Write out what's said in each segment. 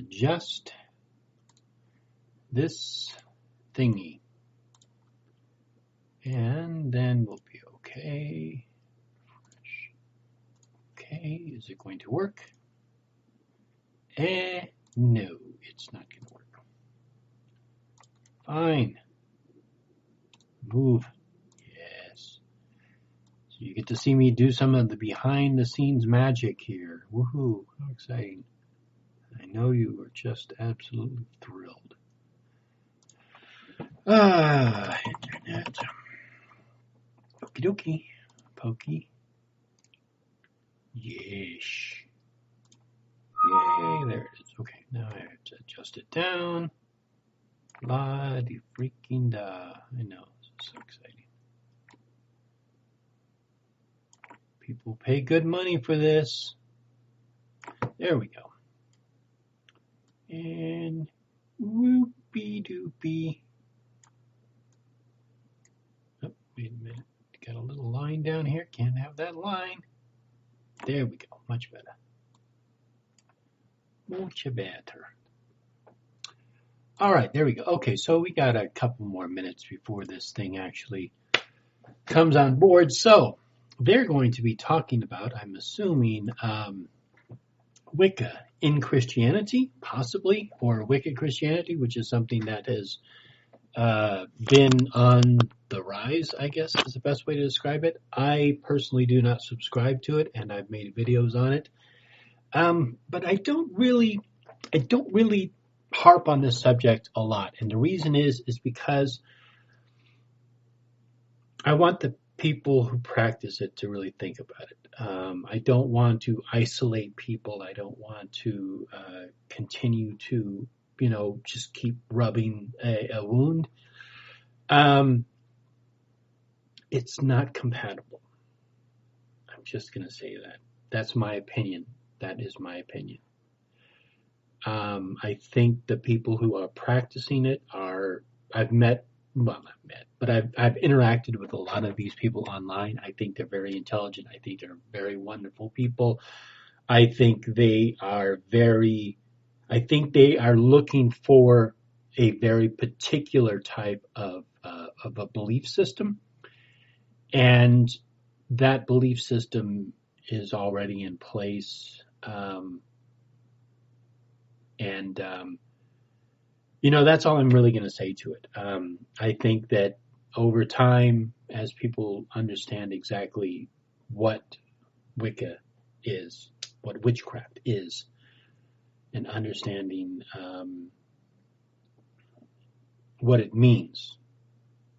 adjust this thingy. And then we'll be okay. Okay, is it going to work? No, it's not going to work. Fine. Move. Yes. So you get to see me do some of the behind the scenes magic here. Woohoo, how exciting. I know you are just absolutely thrilled. Internet. Okie dokie. Pokey. Yes. Yay, there it is. Okay, now I have to adjust it down. Bloody freaking da. I know, this is so exciting. People pay good money for this. There we go. And whoopie doopie. Oh, wait a minute. Got a little line down here. Can't have that line. There we go. Much better. Much better. All right, there we go. Okay, so we got a couple more minutes before this thing actually comes on board. So they're going to be talking about, I'm assuming, Wicca in Christianity, possibly, or Wicked Christianity, which is something that has been on the rise, I guess is the best way to describe it. I personally do not subscribe to it, and I've made videos on it. But I don't really harp on this subject a lot. And the reason is because I want the people who practice it to really think about it. I don't want to isolate people. I don't want to continue to, just keep rubbing a wound. It's not compatible. I'm just going to say that. That's my opinion. That is my opinion. I think the people who are practicing it I've interacted with a lot of these people online. I think they're very intelligent. I think they're very wonderful people. I think they are looking for a very particular type of a belief system. And that belief system is already in place. That's all I'm really going to say to it. I think that over time, as people understand exactly what Wicca is, what witchcraft is, and understanding what it means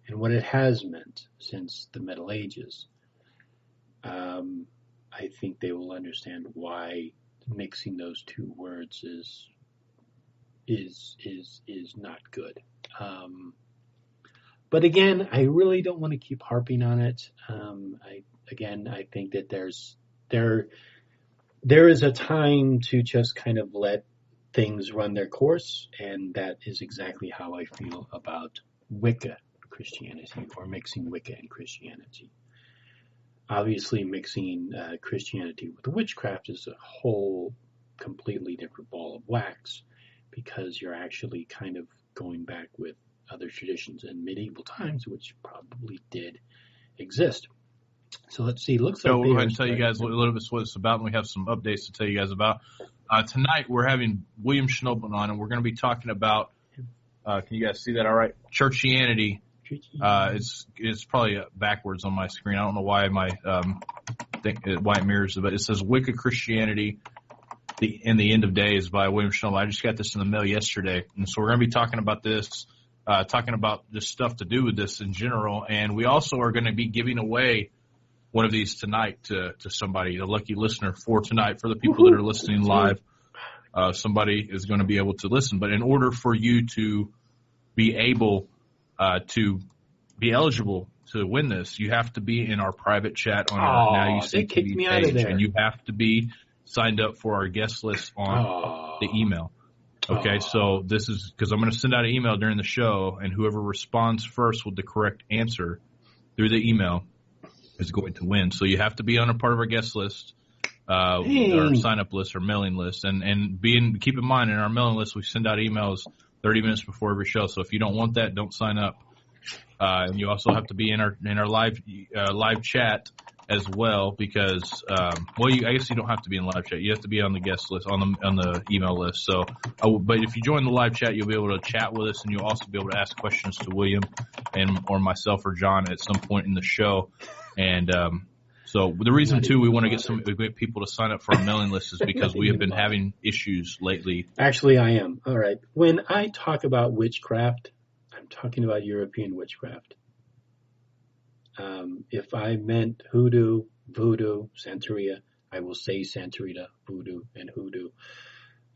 and what it has meant since the Middle Ages, I think they will understand why mixing those two words is not good. But again, I really don't want to keep harping on it. I think that there is a time to just kind of let things run their course, and that is exactly how I feel about Wicca Christianity, or mixing Wicca and Christianity. Obviously, mixing Christianity with witchcraft is a whole completely different ball of wax, because you're actually kind of going back with other traditions in medieval times, which probably did exist. So let's see. Looks like we'll go ahead and tell you guys a little bit what it's about, and we have some updates to tell you guys about. Tonight we're having William Schnobel on, and we're going to be talking about. Can you guys see that? All right, Churchianity. It's probably backwards on my screen. I don't know why why it mirrors it, but it says Wicca Christianity. The End of Days by William Schnobel. I just got this in the mail yesterday, and so we're going to be talking about this, talking about just stuff to do with this in general, and we also are going to be giving away one of these tonight to somebody, a lucky listener for tonight. For the people that are listening live, somebody is going to be able to listen. But in order for you to be able to be eligible to win this, you have to be in our private chat on our Now NYSTV page, and you have to be signed up for our guest list on the email. Okay, so this is because I'm going to send out an email during the show, and whoever responds first with the correct answer through the email is going to win. So you have to be on a part of our guest list. our sign-up list or mailing list. And keep in mind, in our mailing list, we send out emails 30 minutes before every show. So if you don't want that, don't sign up. And you also have to be in our live chat as well, because I guess you don't have to be in live chat. You have to be on the guest list, on the email list. So, but if you join the live chat, you'll be able to chat with us, and you'll also be able to ask questions to William or myself or John at some point in the show. And so the reason too we want to get people to sign up for our mailing list is because we have been having issues lately. Actually, I am. All right. When I talk about witchcraft, I'm talking about European witchcraft. If I meant hoodoo, voodoo, Santeria, I will say Santeria, voodoo, and hoodoo.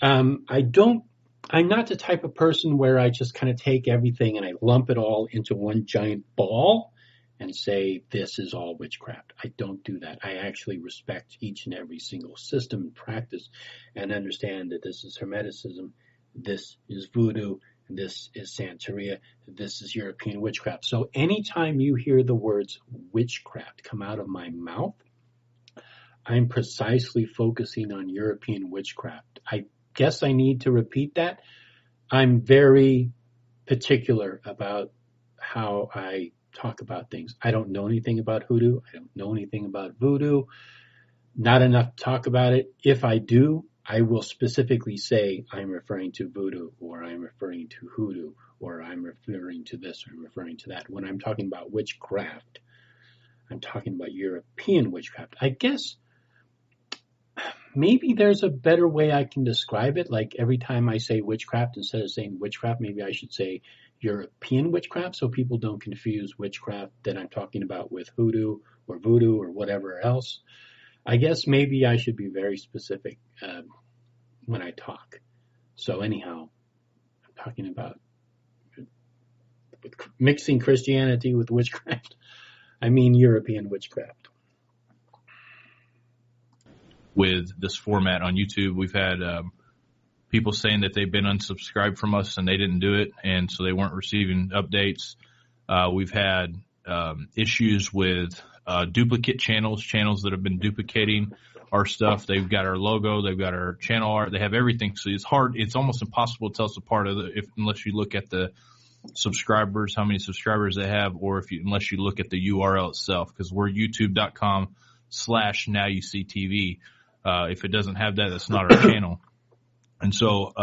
I'm not the type of person where I just kind of take everything and I lump it all into one giant ball and say, this is all witchcraft. I don't do that. I actually respect each and every single system and practice and understand that this is Hermeticism, this is voodoo, this is Santeria, this is European witchcraft. So anytime you hear the words witchcraft come out of my mouth, I'm precisely focusing on European witchcraft. I guess I need to repeat that. I'm very particular about how I talk about things. I don't know anything about hoodoo. I don't know anything about voodoo. Not enough to talk about it. If I do, I will specifically say I'm referring to voodoo, or I'm referring to hoodoo, or I'm referring to this, or I'm referring to that. When I'm talking about witchcraft, I'm talking about European witchcraft. I guess maybe there's a better way I can describe it. Like every time I say witchcraft, instead of saying witchcraft, maybe I should say European witchcraft, so people don't confuse witchcraft that I'm talking about with hoodoo or voodoo or whatever else. I guess maybe I should be very specific when I talk. So anyhow, I'm talking about mixing Christianity with witchcraft. I mean European witchcraft. With this format on YouTube, we've had people saying that they've been unsubscribed from us and they didn't do it, and so they weren't receiving updates. We've had issues with duplicate channels that have been duplicating our stuff. They've got our logo, they've got our channel art, they have everything. So it's almost impossible to tell us apart unless you look at the subscribers, how many subscribers they have, or unless you look at the URL itself, because we're youtube.com/NowYouSeeTV. If it doesn't have that, that's not our channel. And so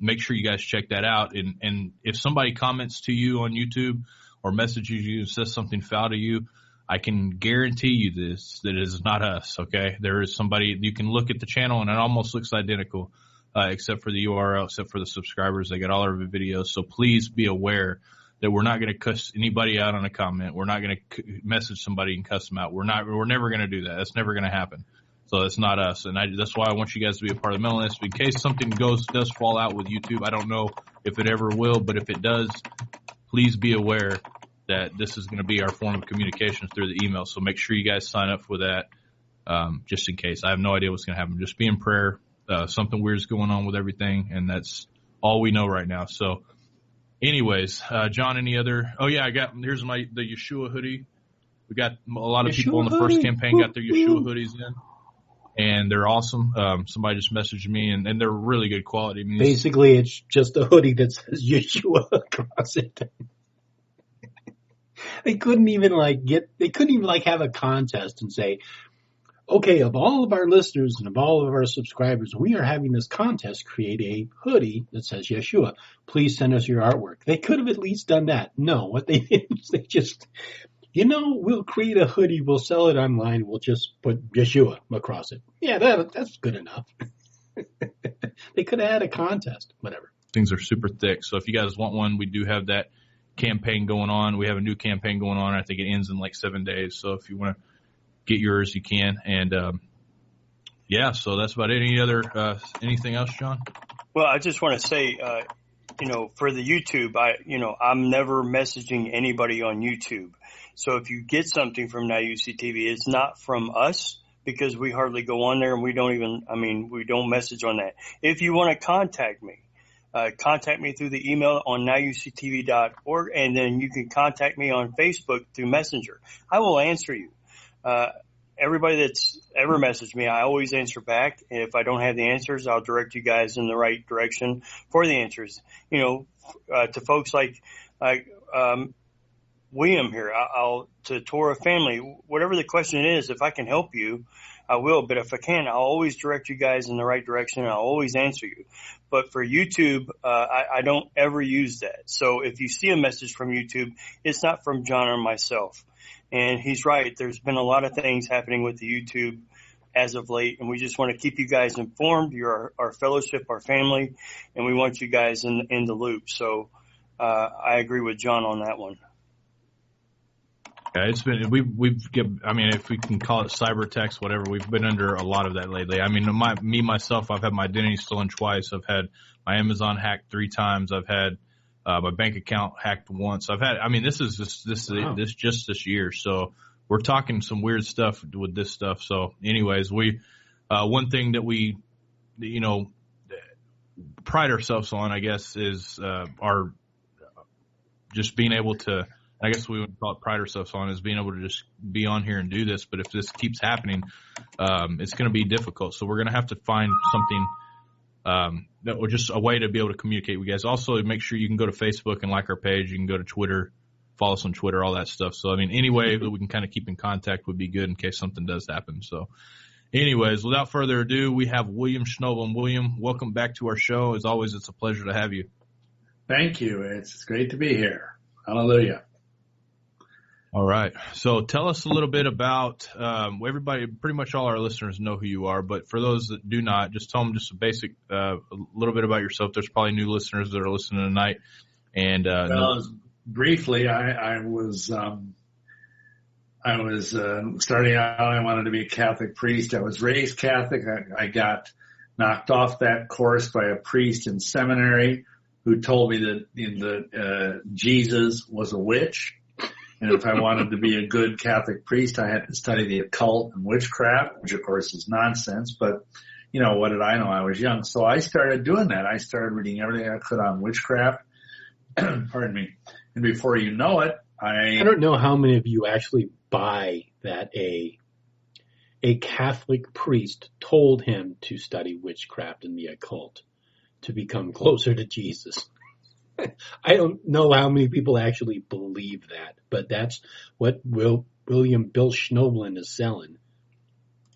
make sure you guys check that out. And if somebody comments to you on YouTube or messages you and says something foul to you, I can guarantee you that it is not us, okay? There is somebody, you can look at the channel and it almost looks identical, except for the URL, except for the subscribers. They got all our videos. So please be aware that we're not going to cuss anybody out on a comment. We're not going to message somebody and cuss them out. We're never going to do that. That's never going to happen. So that's not us. And that's why I want you guys to be a part of the mailing list. In case something does fall out with YouTube, I don't know if it ever will, but if it does, please be aware that this is going to be our form of communication through the email. So make sure you guys sign up for that, just in case. I have no idea what's going to happen. Just be in prayer. Something weird is going on with everything, and that's all we know right now. So anyways, John, any other? Oh, yeah, here's the Yeshua hoodie. We got a lot of people in the first campaign got their Yeshua hoodies in, and they're awesome. Somebody just messaged me, and they're really good quality. I mean, basically, it's just a hoodie that says Yeshua across it. They couldn't even have a contest and say, okay, of all of our listeners and of all of our subscribers, we are having this contest, create a hoodie that says Yeshua. Please send us your artwork. They could have at least done that. No, what they did was they just, we'll create a hoodie, we'll sell it online, we'll just put Yeshua across it. Yeah, that's good enough. They could have had a contest, whatever. Things are super thick. So if you guys want one, we do have that campaign going on. We have a new campaign going on. I think it ends in like 7 days. So if you want to get yours, you can. And so that's about it. Anything else, John? Well, I just want to say, for the YouTube, I'm never messaging anybody on YouTube. So if you get something from Now You See TV, it's not from us, because we hardly go on there and we don't message on that. If you want to contact me through the email on nowuctv.org, and then you can contact me on Facebook through Messenger. I will answer you. everybody that's ever messaged me, I always answer back. If I don't have the answers, I'll direct you guys in the right direction for the answers. To folks like William here, to Torah family, whatever the question is, if I can help you, I will. But if I can, I'll always direct you guys in the right direction. I'll always answer you. But for YouTube, I don't ever use that. So if you see a message from YouTube, it's not from John or myself. And he's right. There's been a lot of things happening with the YouTube as of late, and we just want to keep you guys informed. You're our fellowship, our family, and we want you guys in the loop. So I agree with John on that one. Yeah, it's been if we can call it cyber attacks, whatever. We've been under a lot of that lately. I mean, myself, I've had my identity stolen twice. I've had my Amazon hacked 3 times. I've had my bank account hacked once. This is just this year. So we're talking some weird stuff with this stuff. So anyways, one thing that we, pride ourselves on, I guess, is, our just being able to, I guess we would call it pride ourselves on, is being able to just be on here and do this. But if this keeps happening, it's going to be difficult. So we're going to have to find something, or just a way to be able to communicate with you guys. Also, make sure you can go to Facebook and like our page. You can go to Twitter, follow us on Twitter, all that stuff. So, any way that we can kind of keep in contact would be good in case something does happen. So, anyways, without further ado, we have William Schnoebelen. William, welcome back to our show. As always, it's a pleasure to have you. Thank you. It's great to be here. Hallelujah. All right. So tell us a little bit about, everybody, pretty much all our listeners know who you are, but for those that do not, just tell them just a basic, a little bit about yourself. There's probably new listeners that are listening tonight. And, briefly, I was starting out, I wanted to be a Catholic priest. I was raised Catholic. I got knocked off that course by a priest in seminary who told me that Jesus was a witch. And if I wanted to be a good Catholic priest, I had to study the occult and witchcraft, which of course is nonsense. But, what did I know? I was young. So I started doing that. I started reading everything I could on witchcraft. Pardon me. And before you know it, I don't know how many of you actually buy that a Catholic priest told him to study witchcraft and the occult to become closer to Jesus. I don't know how many people actually believe that, but that's what William Bill Schnoebelen is selling.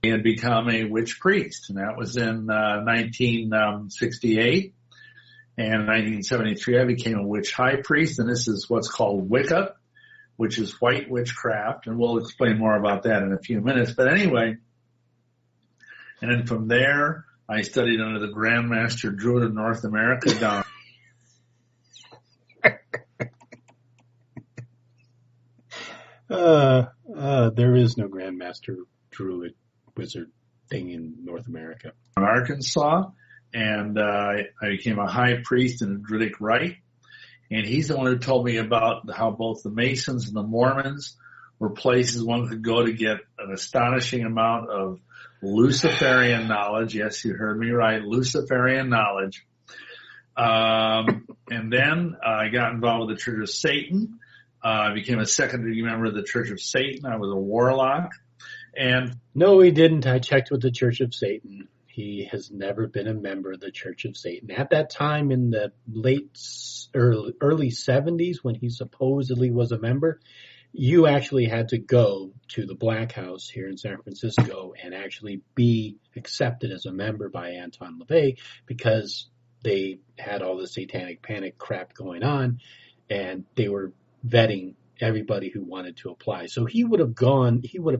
And become a witch priest, and that was in 1968. And in 1973, I became a witch high priest, and this is what's called Wicca, which is white witchcraft, and we'll explain more about that in a few minutes. But anyway, and then from there, I studied under the Grand Master Druid of North America down. There is no Grandmaster Druid wizard thing in North America. In Arkansas, and I became a high priest in a Druidic rite. And he's the one who told me about how both the Masons and the Mormons were places one could go to get an astonishing amount of Luciferian knowledge. Yes, you heard me right, Luciferian knowledge. And then I got involved with the Church of Satan. I became a secondary member of the Church of Satan. I was a warlock. And no, he didn't. I checked with the Church of Satan. He has never been a member of the Church of Satan. At that time in the early 70s, when he supposedly was a member, you actually had to go to the Black House here in San Francisco and actually be accepted as a member by Anton LaVey, because they had all the satanic panic crap going on, and they were vetting everybody who wanted to apply. So he would have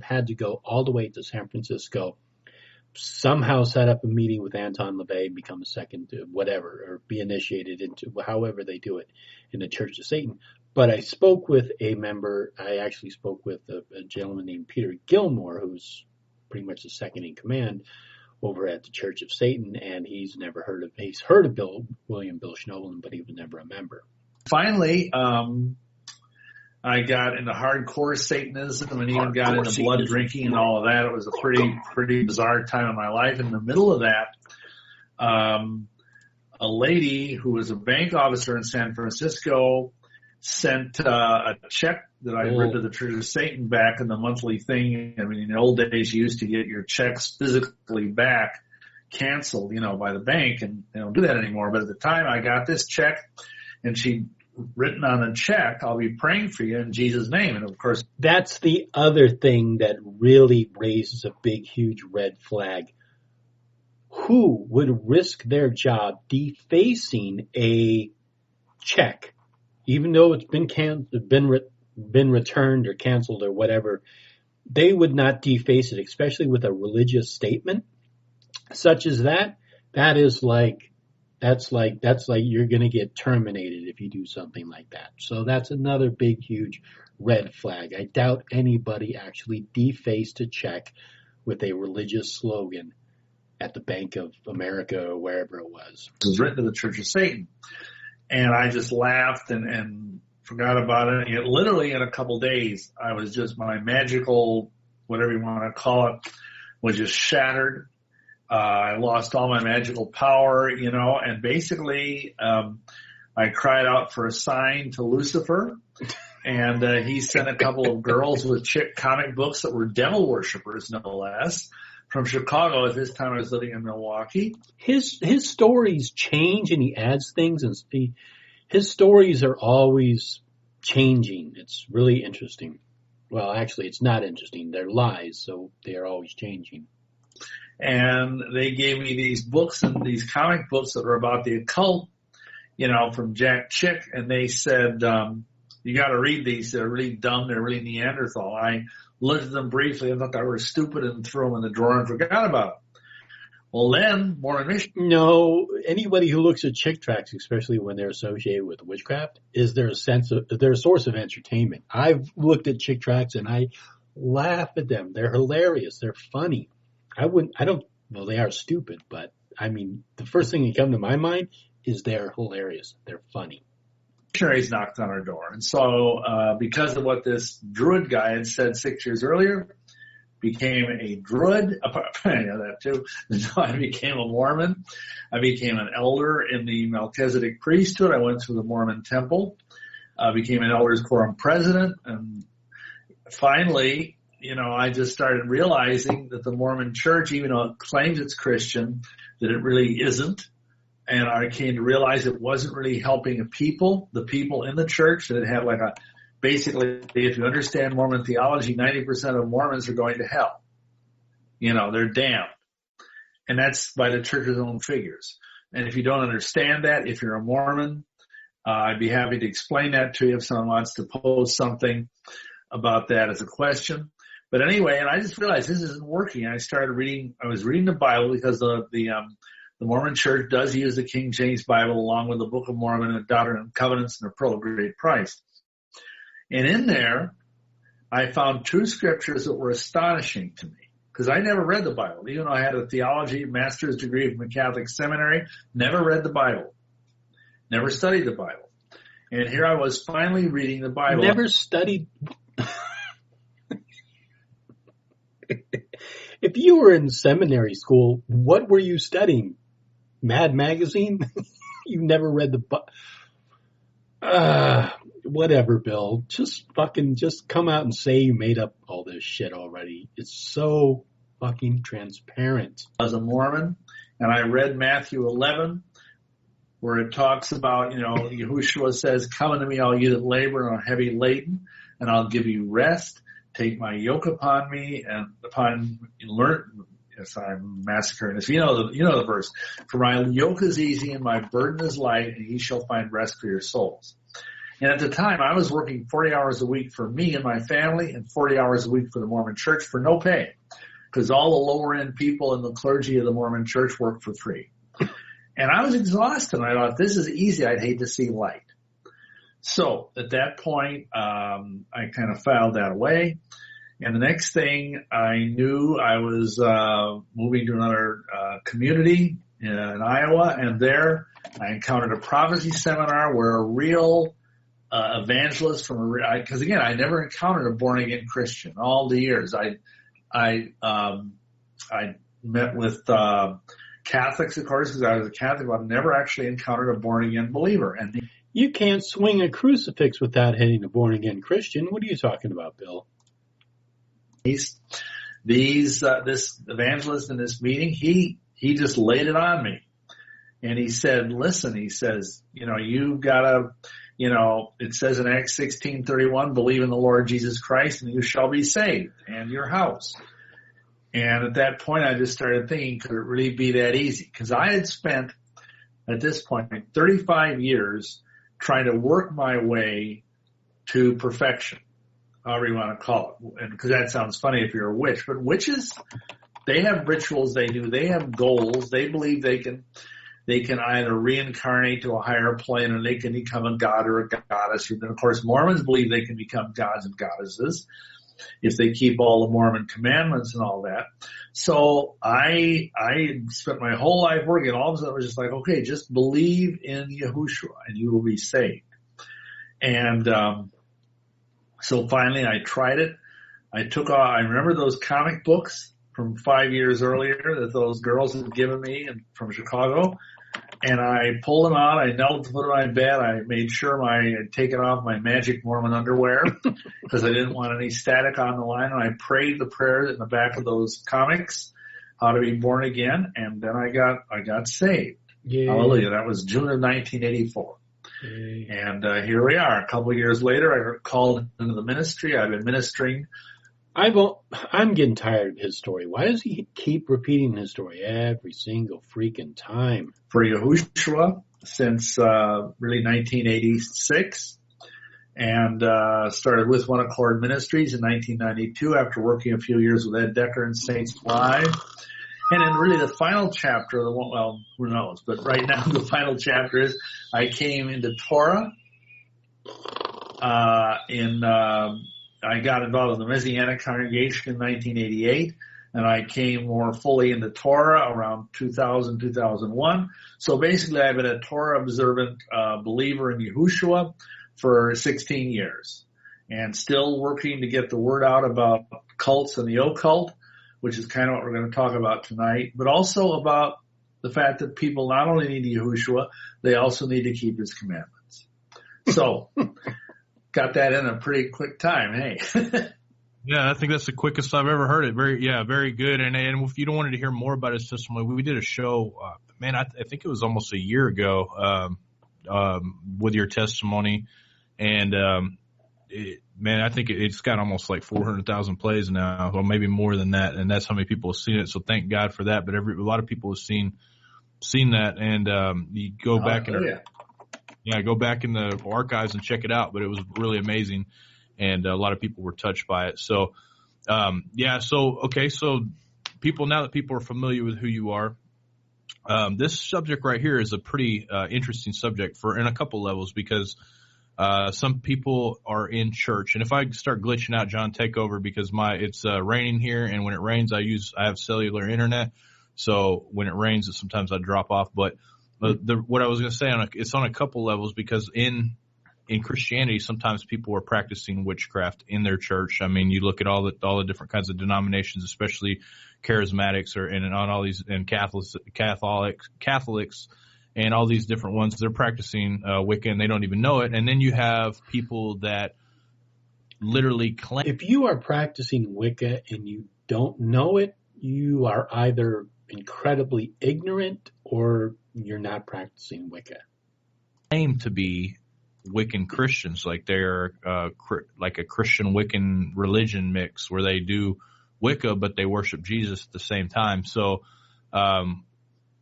had to go all the way to San Francisco, somehow set up a meeting with Anton LaVey, become a second whatever, or be initiated into however they do it in the Church of Satan. But I actually spoke with a gentleman named Peter Gilmore, who's pretty much the second in command over at the Church of Satan, and he's heard of William Bill Schnoebelen, but he was never a member. Finally, I got into hardcore Satanism and even got into blood drinking and all of that. It was a pretty bizarre time in my life. In the middle of that, a lady who was a bank officer in San Francisco sent a check that I'd written to the Church of Satan back in the monthly thing. I mean, in the old days, you used to get your checks physically back, canceled, by the bank, and they don't do that anymore. But at the time, I got this check, and she'd written on the check, "I'll be praying for you in Jesus' name." And of course, that's the other thing that really raises a big, huge red flag. Who would risk their job defacing a check, even though it's been returned or canceled or whatever? They would not deface it, especially with a religious statement such as that. That's like you're going to get terminated if you do something like that. So that's another big, huge red flag. I doubt anybody actually defaced a check with a religious slogan at the Bank of America or wherever it was. It was written to the Church of Satan. And I just laughed and forgot about it. And literally in a couple days, I was just, my magical, whatever you want to call it, was just shattered. I lost all my magical power, and basically, I cried out for a sign to Lucifer, and he sent a couple of girls with chick comic books that were devil worshippers, no less, from Chicago. At this time, I was living in Milwaukee. His stories change, and he adds things, and his stories are always changing. It's really interesting. Well, actually, it's not interesting. They're lies, so they are always changing. And they gave me these books and these comic books that were about the occult, from Jack Chick. And they said, you got to read these. They're really dumb. They're really Neanderthal. I looked at them briefly. I thought they were stupid and threw them in the drawer and forgot about them. Well, then, Mormon Missionary. No, anybody who looks at chick tracts, especially when they're associated with witchcraft, they're a source of entertainment. I've looked at chick tracts and I laugh at them. They're hilarious. They're funny. They are stupid, but I mean, the first thing that comes to my mind is they're hilarious. They're funny. Missionaries knocked on our door. And so, because of what this Druid guy had said 6 years earlier, became a Druid. I know that too. So I became a Mormon. I became an elder in the Melchizedek priesthood. I went to the Mormon temple. I became an elders quorum president. And finally, I just started realizing that the Mormon church, even though it claims it's Christian, that it really isn't. And I came to realize it wasn't really helping the people in the church, that it had basically, if you understand Mormon theology, 90% of Mormons are going to hell. They're damned. And that's by the church's own figures. And if you don't understand that, if you're a Mormon, I'd be happy to explain that to you if someone wants to pose something about that as a question. But anyway, and I just realized this isn't working. I was reading the Bible because the Mormon church does use the King James Bible along with the Book of Mormon and Doctrine and Covenants and the Pearl of Great Price. And in there, I found two scriptures that were astonishing to me because I never read the Bible. Even though I had a theology master's degree from a Catholic seminary, never read the Bible, never studied the Bible. And here I was finally reading the Bible. Never studied. If you were in seminary school, what were you studying? Mad Magazine? You never read the book. Whatever, Bill. Just come out and say you made up all this shit already. It's so fucking transparent. I was a Mormon, and I read Matthew 11, where it talks about, Yahushua says, "Come unto me, all you that labor and are heavy laden, and I'll give you rest. Take my yoke upon me and learn." Yes, I'm massacring this. You know the verse. "For my yoke is easy and my burden is light, and ye shall find rest for your souls." And at the time, I was working 40 hours a week for me and my family, and 40 hours a week for the Mormon Church for no pay, because all the lower end people in the clergy of the Mormon Church work for free. And I was exhausted. I thought, this is easy. I'd hate to see light. So at that point, I kind of filed that away. And the next thing I knew, I was moving to another community in Iowa, and there I encountered a prophecy seminar where a real evangelist because again, I never encountered a born again Christian all the years. I met with Catholics, of course, because I was a Catholic, but I never actually encountered a born again believer. And You can't swing a crucifix without hitting a born-again Christian. What are you talking about, Bill? This evangelist in this meeting, he just laid it on me. And he said, listen, he says, you've got to, it says in Acts 16:31, believe in the Lord Jesus Christ and you shall be saved and your house. And at that point, I just started thinking, could it really be that easy? Because I had spent, at this point, 35 years trying to work my way to perfection, however you want to call it. And because that sounds funny if you're a witch. But witches, they have rituals they do. They have goals. They believe they can either reincarnate to a higher plane or they can become a god or a goddess. And then, of course, Mormons believe they can become gods and goddesses if they keep all the Mormon commandments and all that. So I spent my whole life working, and all of a sudden it was just like, okay, just believe in Yahushua and you will be saved. And so finally I tried it. I remember those comic books from 5 years earlier that those girls had given me from Chicago. And I pulled them out. I knelt at the foot of my bed. I made sure I had taken off my magic Mormon underwear because I didn't want any static on the line. And I prayed the prayer in the back of those comics, how to be born again. And then I got saved. Yay. Hallelujah. That was June of 1984. Yay. And here we are. A couple of years later, I got called into the ministry. I've been ministering. I'm getting tired of his story. Why does he keep repeating his story every single freaking time? For Yahushua since really 1986, and started with One Accord Ministries in 1992 after working a few years with Ed Decker and Saints Live. And then really the final chapter, well, who knows, but right now the final chapter is I came into Torah I got involved in the Messianic congregation in 1988, and I came more fully into Torah around 2000, 2001. So basically, I've been a Torah observant believer in Yahushua for 16 years, and still working to get the word out about cults and the occult, which is kind of what we're going to talk about tonight, but also about the fact that people not only need Yahushua, they also need to keep his commandments. So got that in a pretty quick time, hey. Yeah, I think that's the quickest I've ever heard it. Very good. And if you don't wanted to hear more about his testimony, we did a show, I think it was almost a year ago, with your testimony. And, I think it's got almost like 400,000 plays now, or maybe more than that. And that's how many people have seen it. So thank God for that. But a lot of people have seen that. And, you go back go back in the archives and check it out. But it was really amazing. And a lot of people were touched by it. So, so now that people are familiar with who you are, this subject right here is a pretty interesting subject in a couple levels, because some people are in church. And if I start glitching out, John, take over, because it's raining here, and when it rains, I have cellular internet. So when it rains, sometimes I drop off. But what I was going to say, it's on a couple levels, because in Christianity, sometimes people are practicing witchcraft in their church. I mean, you look at all the different kinds of denominations, especially Charismatics and Catholics and all these different ones. They're practicing Wicca and they don't even know it. And then you have people that literally claim. If you are practicing Wicca and you don't know it, you are either incredibly ignorant or you're not practicing Wicca. Claim to be Wiccan Christians, like they're like a Christian Wiccan religion mix where they do Wicca but they worship Jesus at the same time. So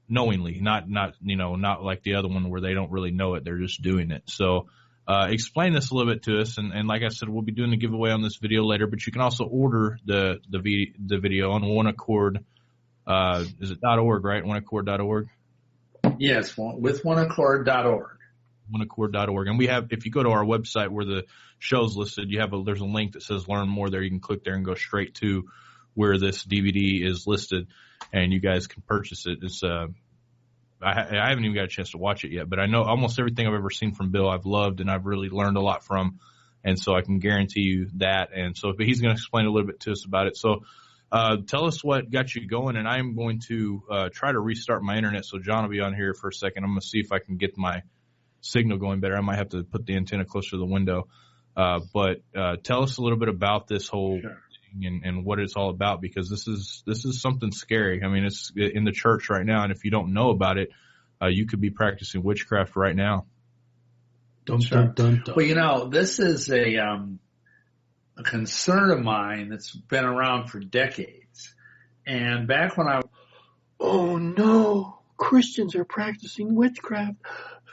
knowingly, not like the other one where they don't really know it, they're just doing it. So explain this a little bit to us, and like I said, we'll be doing a giveaway on this video later, but you can also order the video on One Accord. Is it .org, right? oneaccord.org? Yes, with oneaccord.org. oneaccord.org. And we have, if you go to our website where the show's listed, there's a link that says learn more there. You can click there and go straight to where this DVD is listed, and you guys can purchase it. It's I haven't even got a chance to watch it yet, but I know almost everything I've ever seen from Bill I've loved and I've really learned a lot from, and so I can guarantee you that. And so he's going to explain a little bit to us about it. So tell us what got you going, and I'm going to try to restart my internet, so John will be on here for a second. I'm going to see if I can get my signal going better. I might have to put the antenna closer to the window. But tell us a little bit about this whole thing and what it's all about, because this is something scary. I mean, it's in the church right now, and if you don't know about it, you could be practicing witchcraft right now. Dun, dun, dun, dun. Well, this is a concern of mine that's been around for decades. And back when oh no, Christians are practicing witchcraft.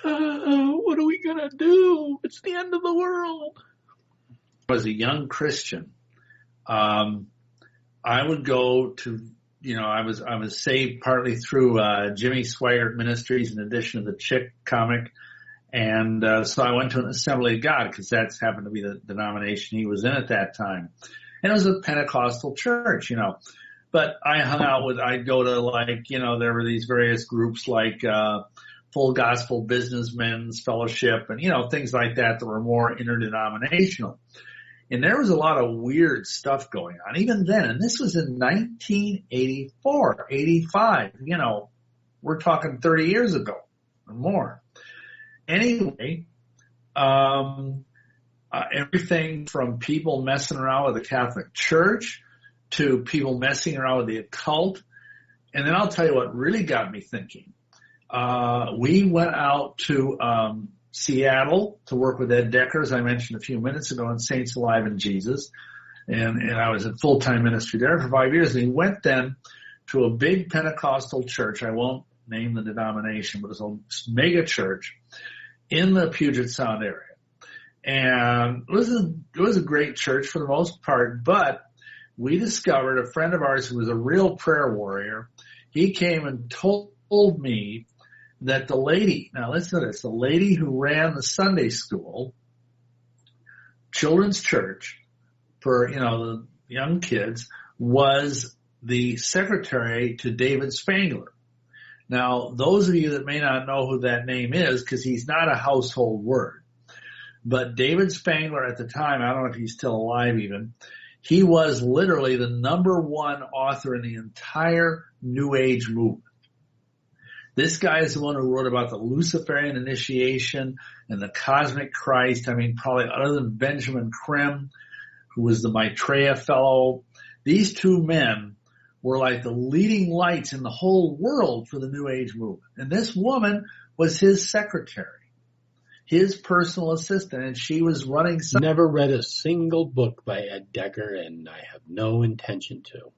What are we gonna do? It's the end of the world. Was a young Christian, I would go to, I was saved partly through Jimmy Swaggart Ministries, in addition to the Chick comic, and so I went to an Assembly of God because that's happened to be the denomination he was in at that time, and it was a Pentecostal church, But I I'd go to there were these various groups like Full Gospel Businessmen's Fellowship and things like that were more interdenominational. And there was a lot of weird stuff going on even then. And this was in 1984, 85. We're talking 30 years ago or more. Anyway, everything from people messing around with the Catholic Church to people messing around with the occult. And then I'll tell you what really got me thinking. We went out to Seattle to work with Ed Decker, as I mentioned a few minutes ago, in Saints Alive in Jesus. And I was in full-time ministry there for 5 years. And we went then to a big Pentecostal church. I won't name the denomination, but it was a mega church in the Puget Sound area. And it was a great church for the most part, but we discovered a friend of ours who was a real prayer warrior. He came and told me that the lady, now listen to this, the lady who ran the Sunday school, children's church for, the young kids, was the secretary to David Spangler. Now, those of you that may not know who that name is, because he's not a household word, but David Spangler at the time, I don't know if he's still alive even, he was literally the number one author in the entire New Age movement. This guy is the one who wrote about the Luciferian initiation and the cosmic Christ. I mean, probably other than Benjamin Krim, who was the Maitreya fellow. These two men were like the leading lights in the whole world for the New Age movement. And this woman was his secretary, his personal assistant, and she was running. Never read a single book by Ed Decker, and I have no intention to.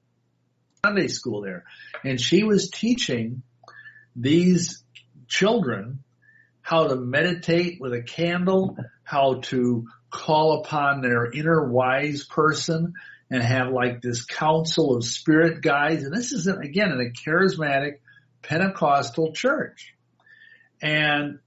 Sunday school there. And she was teaching these children how to meditate with a candle, how to call upon their inner wise person and have like this council of spirit guides. And this is, again, in a charismatic Pentecostal church. And,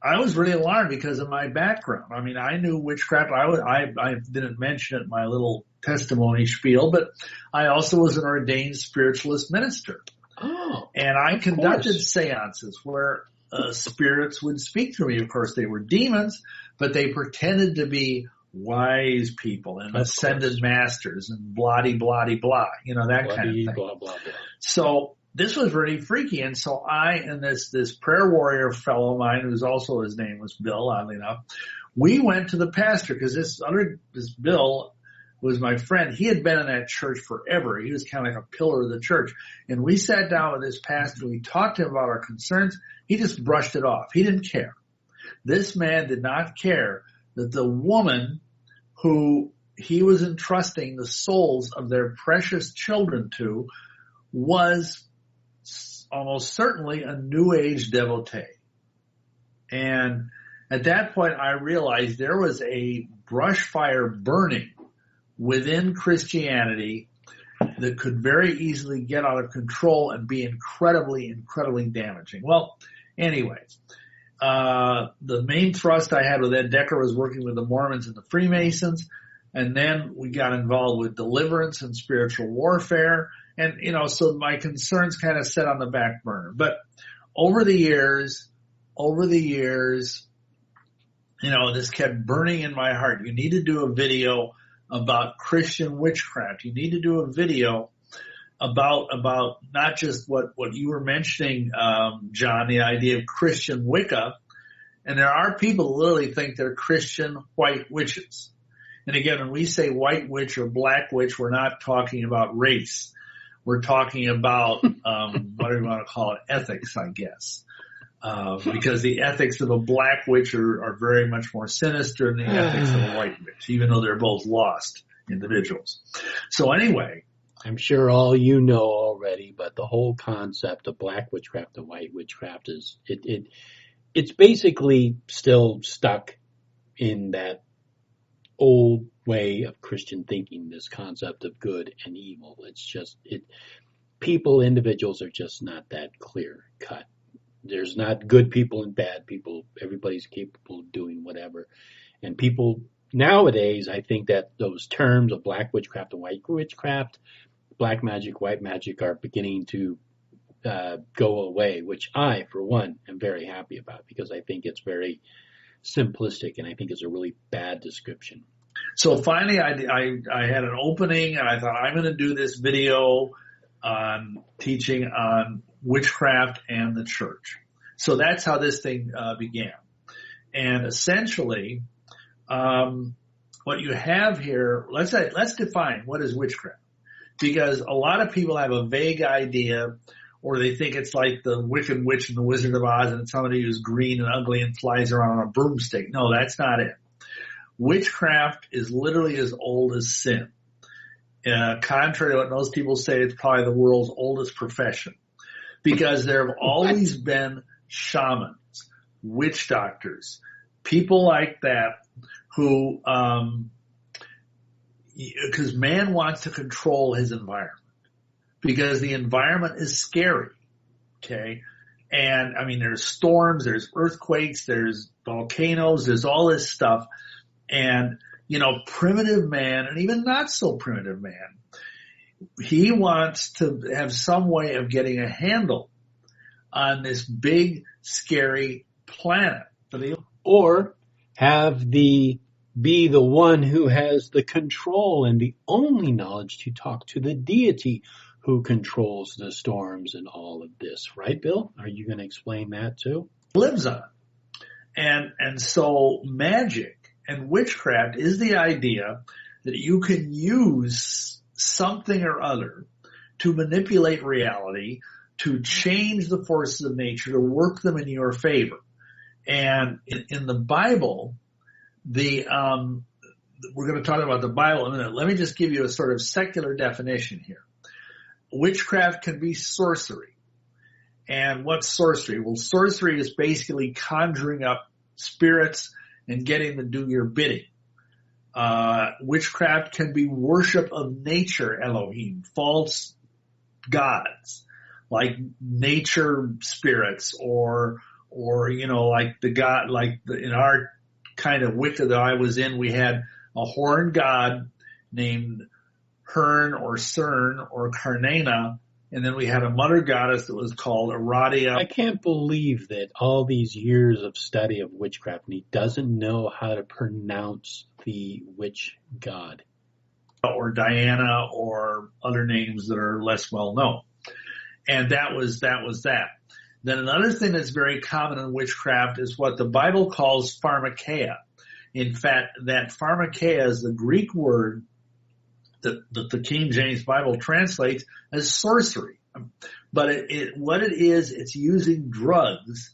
I was really alarmed because of my background. I mean, I knew witchcraft. I didn't mention it in my little testimony spiel, but I also was an ordained spiritualist minister. Oh, and I conducted seances where spirits would speak to me. Of course, they were demons, but they pretended to be wise people and ascended masters and blah-de-blah-de-blah, that kind of thing. Blah, blah, blah. So this was really freaky. And so I and this prayer warrior fellow of mine, who's also, his name was Bill, oddly enough, we went to the pastor because this Bill was my friend. He had been in that church forever. He was kind of like a pillar of the church. And we sat down with this pastor. We talked to him about our concerns. He just brushed it off. He didn't care. This man did not care that the woman who he was entrusting the souls of their precious children to was almost certainly a New Age devotee. And at that point, I realized there was a brush fire burning within Christianity that could very easily get out of control and be incredibly, incredibly damaging. Well, anyways, the main thrust I had with Ed Decker was working with the Mormons and the Freemasons. And then we got involved with deliverance and spiritual warfare. And, so my concerns kind of set on the back burner. But over the years, this kept burning in my heart. You need to do a video about Christian witchcraft. You need to do a video about not just what you were mentioning, John, the idea of Christian Wicca And there are people who literally think they're Christian white witches. And again, when we say white witch or black witch, we're not talking about race. We're talking about, what do you want to call it? Ethics, I guess. Because the ethics of a black witch are very much more sinister than the ethics of a white witch, even though they're both lost individuals. So anyway. I'm sure all you know already, but the whole concept of black witchcraft and white witchcraft is, it's basically still stuck in that old way of Christian thinking, this concept of good and evil. It's just, individuals are just not that clear cut. There's not good people and bad people. Everybody's capable of doing whatever. And people nowadays, I think that those terms of black witchcraft and white witchcraft, black magic, white magic are beginning to go away, which I, for one, am very happy about because I think it's very simplistic and I think it's a really bad description. So finally, I had an opening and I thought I'm going to do this video on teaching on witchcraft and the church. So that's how this thing began. And essentially, what you have here, let's define what is witchcraft. Because a lot of people have a vague idea, or they think it's like the Wicked Witch and the Wizard of Oz, and it's somebody who's green and ugly and flies around on a broomstick. No, that's not it. Witchcraft is literally as old as sin. Contrary to what most people say, it's probably the world's oldest profession. Because there have always been shamans, witch doctors, people like that who, because man wants to control his environment because the environment is scary. Okay. And I mean, there's storms, there's earthquakes, there's volcanoes, there's all this stuff. And, primitive man and even not so primitive man, he wants to have some way of getting a handle on this big, scary planet. Or be the one who has the control and the only knowledge to talk to the deity who controls the storms and all of this. Right, Bill? Are you going to explain that too? Lives on. And so magic and witchcraft is the idea that you can use something or other to manipulate reality, to change the forces of nature, to work them in your favor. And in the Bible, we're going to talk about the Bible in a minute. Let me just give you a sort of secular definition here. Witchcraft can be sorcery. And what's sorcery? Well, sorcery is basically conjuring up spirits and getting them to do your bidding. Witchcraft can be worship of nature, Elohim, false gods, like nature spirits or like the god, in our kind of Wicca that I was in, we had a horned god named Hern or Cern or Karnana, and then we had a mother goddess that was called Aradia. I can't believe that all these years of study of witchcraft and he doesn't know how to pronounce the witch god. Or Diana or other names that are less well known. And that was that. Then another thing that's very common in witchcraft is what the Bible calls pharmakeia. In fact, that pharmakeia is the Greek word that the King James Bible translates as sorcery. But what it is, it's using drugs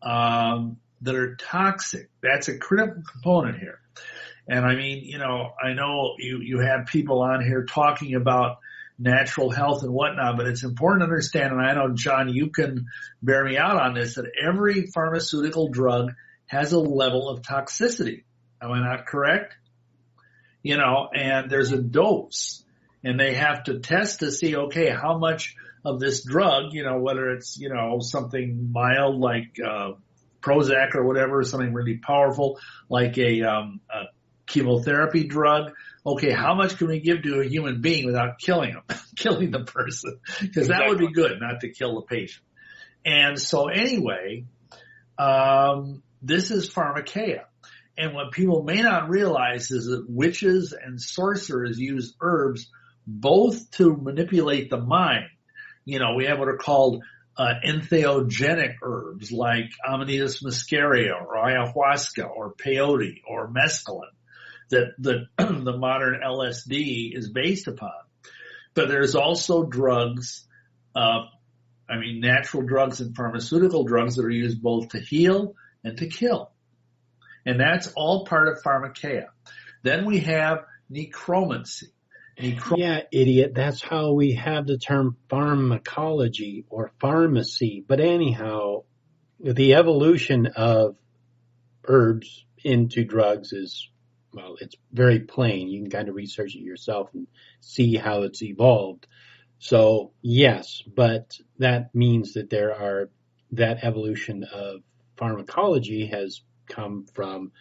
that are toxic. That's a critical component here. And I mean, I know you have people on here talking about natural health and whatnot, but it's important to understand, and I know, John, you can bear me out on this, that every pharmaceutical drug has a level of toxicity. Am I not correct? And there's a dose, and they have to test to see, okay, how much of this drug, whether it's, something mild like Prozac or whatever, something really powerful like a chemotherapy drug. Okay, how much can we give to a human being without killing him, killing the person? Because that would be good, not to kill the patient. And so anyway, this is pharmakeia. And what people may not realize is that witches and sorcerers use herbs both to manipulate the mind. We have what are called entheogenic herbs like Amanita muscaria or ayahuasca or peyote or mescaline that the modern LSD is based upon. But there's also drugs, natural drugs and pharmaceutical drugs that are used both to heal and to kill. And that's all part of pharmakeia. Then we have necromancy. Yeah, idiot. That's how we have the term pharmacology or pharmacy. But anyhow, the evolution of herbs into drugs is, well, it's very plain. You can kind of research it yourself and see how it's evolved. So, yes, but that means that that evolution of pharmacology has come from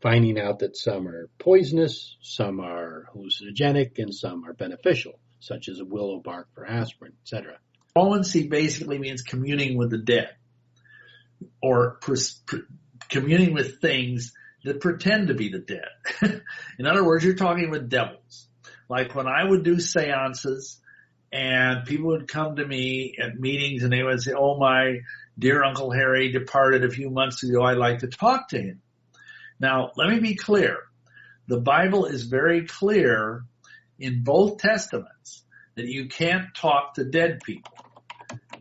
finding out that some are poisonous, some are hallucinogenic, and some are beneficial, such as a willow bark for aspirin, etc. Necromancy basically means communing with the dead, or communing with things that pretend to be the dead. In other words, you're talking with devils. Like when I would do seances, and people would come to me at meetings, and they would say, "Oh, my dear Uncle Harry departed a few months ago. I'd like to talk to him." Now, let me be clear. The Bible is very clear in both testaments that you can't talk to dead people.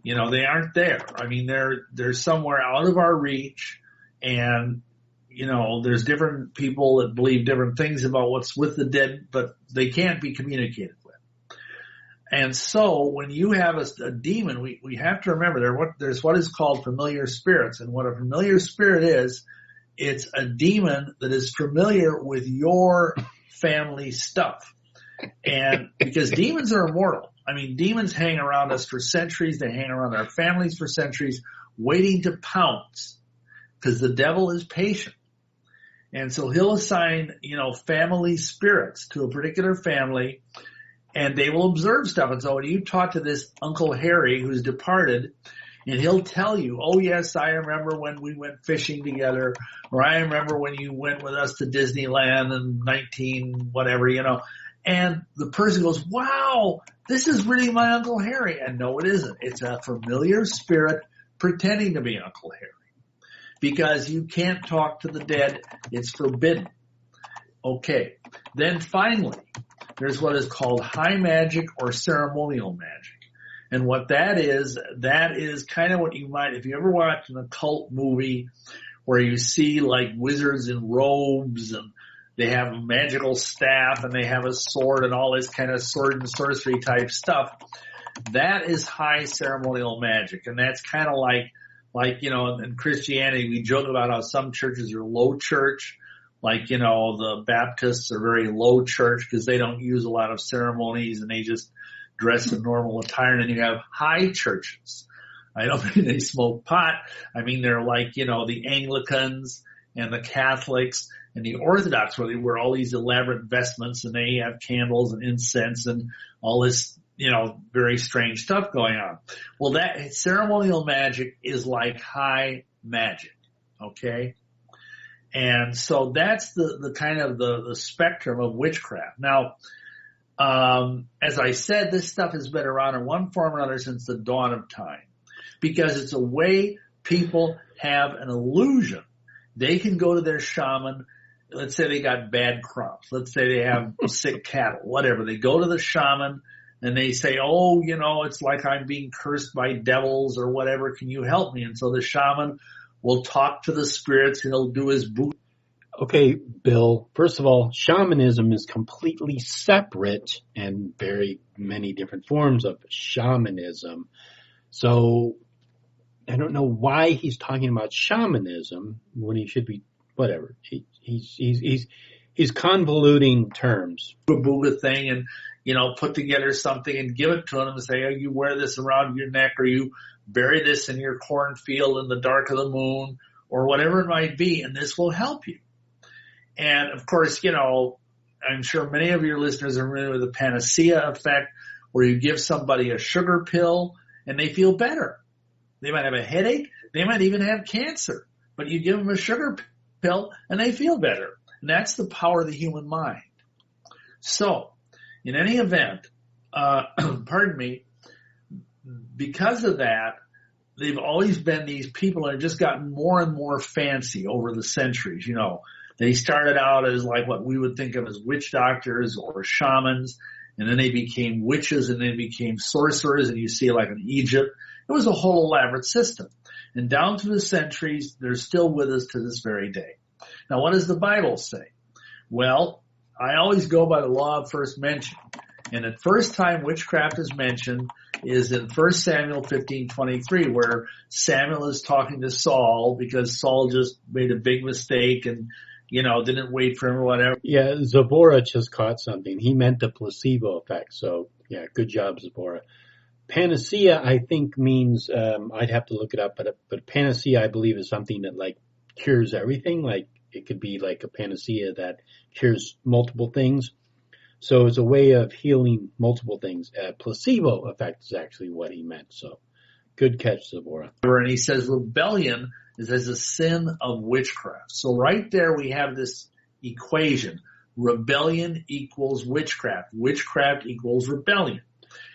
You know, they aren't there. I mean, they're somewhere out of our reach, and, you know, there's different people that believe different things about what's with the dead, but they can't be communicated with. And so when you have a demon, we have to remember there's what is called familiar spirits. And what a familiar spirit is, it's a demon that is familiar with your family stuff. And because demons are immortal. I mean, demons hang around us for centuries. They hang around our families for centuries, waiting to pounce, because the devil is patient. And so he'll assign, family spirits to a particular family, and they will observe stuff. And so when you talk to this Uncle Harry who's departed, and he'll tell you, "Oh, yes, I remember when we went fishing together," or "I remember when you went with us to Disneyland in 19 whatever, And the person goes, "Wow, this is really my Uncle Harry." And no, it isn't. It's a familiar spirit pretending to be Uncle Harry. Because you can't talk to the dead. It's forbidden. Okay. Then finally, there's what is called high magic or ceremonial magic. And what that is kind of what you might, if you ever watch an occult movie where you see like wizards in robes and they have a magical staff and they have a sword and all this kind of sword and sorcery type stuff, that is high ceremonial magic. And that's kind of like, in Christianity, we joke about how some churches are low church. Like, the Baptists are very low church because they don't use a lot of ceremonies and they just dress in normal attire. And then you have high churches. I don't mean they smoke pot. I mean, they're like, the Anglicans and the Catholics and the Orthodox, where they wear all these elaborate vestments and they have candles and incense and all this, very strange stuff going on. Well, that ceremonial magic is like high magic. Okay. And so that's the kind of the spectrum of witchcraft. Now, as I said, this stuff has been around in one form or another since the dawn of time, because it's a way people have an illusion. They can go to their shaman. Let's say they got bad crops. Let's say they have sick cattle, whatever. They go to the shaman and they say, "Oh, it's like I'm being cursed by devils or whatever. Can you help me?" And so the shaman will talk to the spirits and he'll do his boot. Okay, Bill, first of all, shamanism is completely separate and very many different forms of shamanism. So I don't know why he's talking about shamanism when he should be, whatever. He's convoluting terms. A Buddha thing and, put together something and give it to him and say, "Oh, you wear this around your neck, or you bury this in your cornfield in the dark of the moon," or whatever it might be, and this will help you. And of course, I'm sure many of your listeners are familiar with the panacea effect, where you give somebody a sugar pill and they feel better. They might have a headache. They might even have cancer, but you give them a sugar pill and they feel better. And that's the power of the human mind. So in any event, pardon me, because of that, they've always been these people that have just gotten more and more fancy over the centuries. You know, they started out as like what we would think of as witch doctors or shamans, and then they became witches, and then became sorcerers, and you see like in Egypt, it was a whole elaborate system. And down through the centuries, they're still with us to this very day. Now, what does the Bible say? Well, I always go by the law of first mention. And the first time witchcraft is mentioned is in 1 Samuel 15:23, where Samuel is talking to Saul because Saul just made a big mistake and, you know, didn't wait for him or whatever. Yeah, Zipporah just caught something. He meant the placebo effect. So, yeah, good job, Zipporah. Panacea, I think, means, I'd have to look it up, but panacea, I believe, is something that, like, cures everything. Like, it could be like a panacea that cures multiple things. So it's a way of healing multiple things. Placebo effect is actually what he meant. So good catch, Zipporah. And he says rebellion is as a sin of witchcraft. So right there we have this equation. Rebellion equals witchcraft. Witchcraft equals rebellion.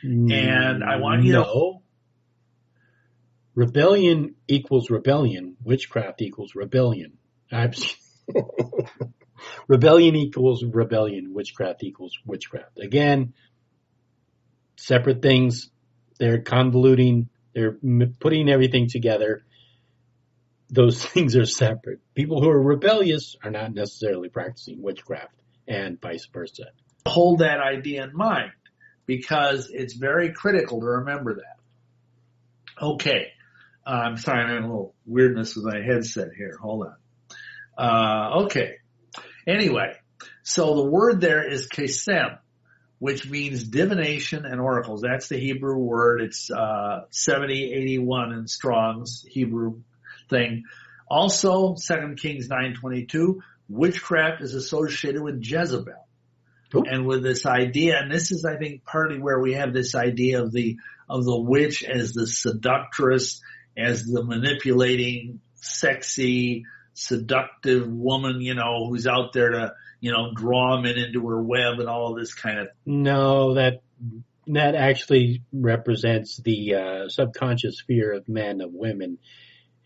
And I want you to... Rebellion equals rebellion. Witchcraft equals rebellion. Rebellion equals rebellion. Witchcraft equals witchcraft. Again, separate things. They're convoluting. They're putting everything together. Those things are separate. People who are rebellious are not necessarily practicing witchcraft, and vice versa. Hold that idea in mind, because it's very critical to remember that. Okay. I'm sorry, I'm having a little weirdness with my headset here. Hold on. Okay. Anyway, so the word there is kesem, which means divination and oracles. That's the Hebrew word. It's 7081 in Strong's Hebrew thing. Also, 2 Kings 9:22, witchcraft is associated with Jezebel. Ooh. And with this idea, and this is, I think, partly where we have this idea of the witch as the seductress, as the manipulating, sexy, seductive woman, you know, who's out there to, you know, draw men into her web and all of this kind of. No, that actually represents the subconscious fear of men, of women,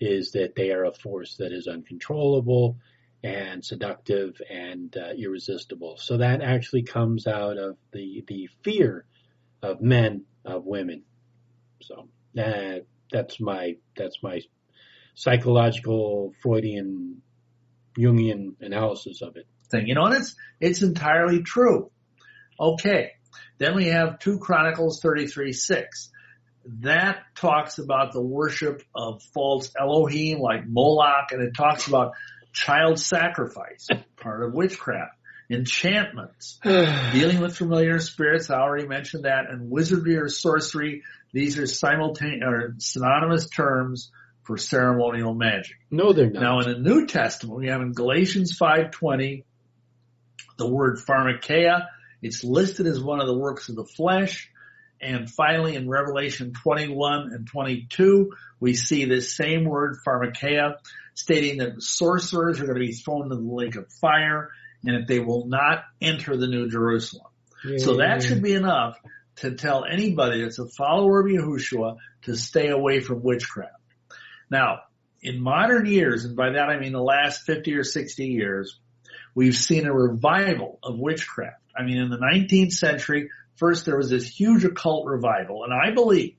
is that they are a force that is uncontrollable and seductive and irresistible. So that actually comes out of the fear of men, of women. So that's my psychological, Freudian, Jungian analysis of it. Thing, you know, and it's entirely true. Okay, then we have 2 Chronicles 33:6. That talks about the worship of false Elohim like Moloch, and it talks about child sacrifice, part of witchcraft, enchantments, dealing with familiar spirits. I already mentioned that, and wizardry or sorcery. These are synonymous terms for ceremonial magic. No, they're not. Now, in the New Testament, we have in Galatians 5:20 the word pharmakeia. It's listed as one of the works of the flesh. And finally, in Revelation 21 and 22, we see this same word, pharmakeia, stating that sorcerers are going to be thrown into the lake of fire and that they will not enter the New Jerusalem. Yeah. So that should be enough to tell anybody that's a follower of Yahushua to stay away from witchcraft. Now, in modern years, and by that I mean the last 50 or 60 years, we've seen a revival of witchcraft. I mean, in the 19th century, first there was this huge occult revival, and I believe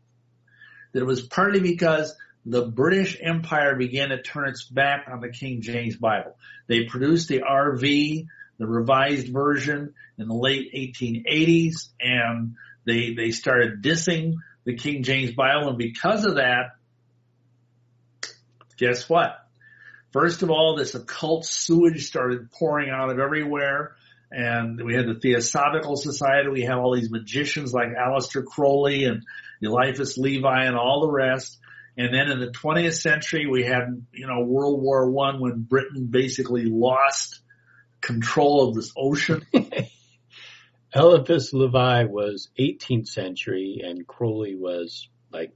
that it was partly because the British Empire began to turn its back on the King James Bible. They produced the RV, the revised version, in the late 1880s, and they started dissing the King James Bible, and because of that, guess what? First of all, this occult sewage started pouring out of everywhere, and we had the Theosophical Society. We have all these magicians like Aleister Crowley and Eliphas Levi and all the rest. And then in the 20th century, we had, World War I, when Britain basically lost control of this ocean. Eliphas Levi was 18th century, and Crowley was like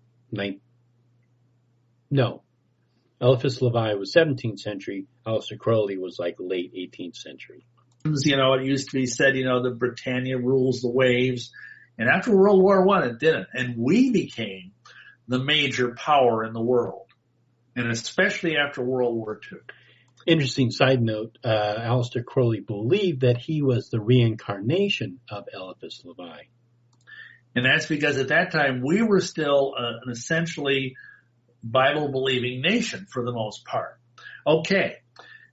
Eliphas Levi was 17th century. Aleister Crowley was like late 18th century. It used to be said, the Britannia rules the waves. And after World War I, it didn't. And we became the major power in the world, and especially after World War II. Interesting side note, Aleister Crowley believed that he was the reincarnation of Eliphas Levi. And that's because at that time we were still an essentially Bible-believing nation for the most part. Okay,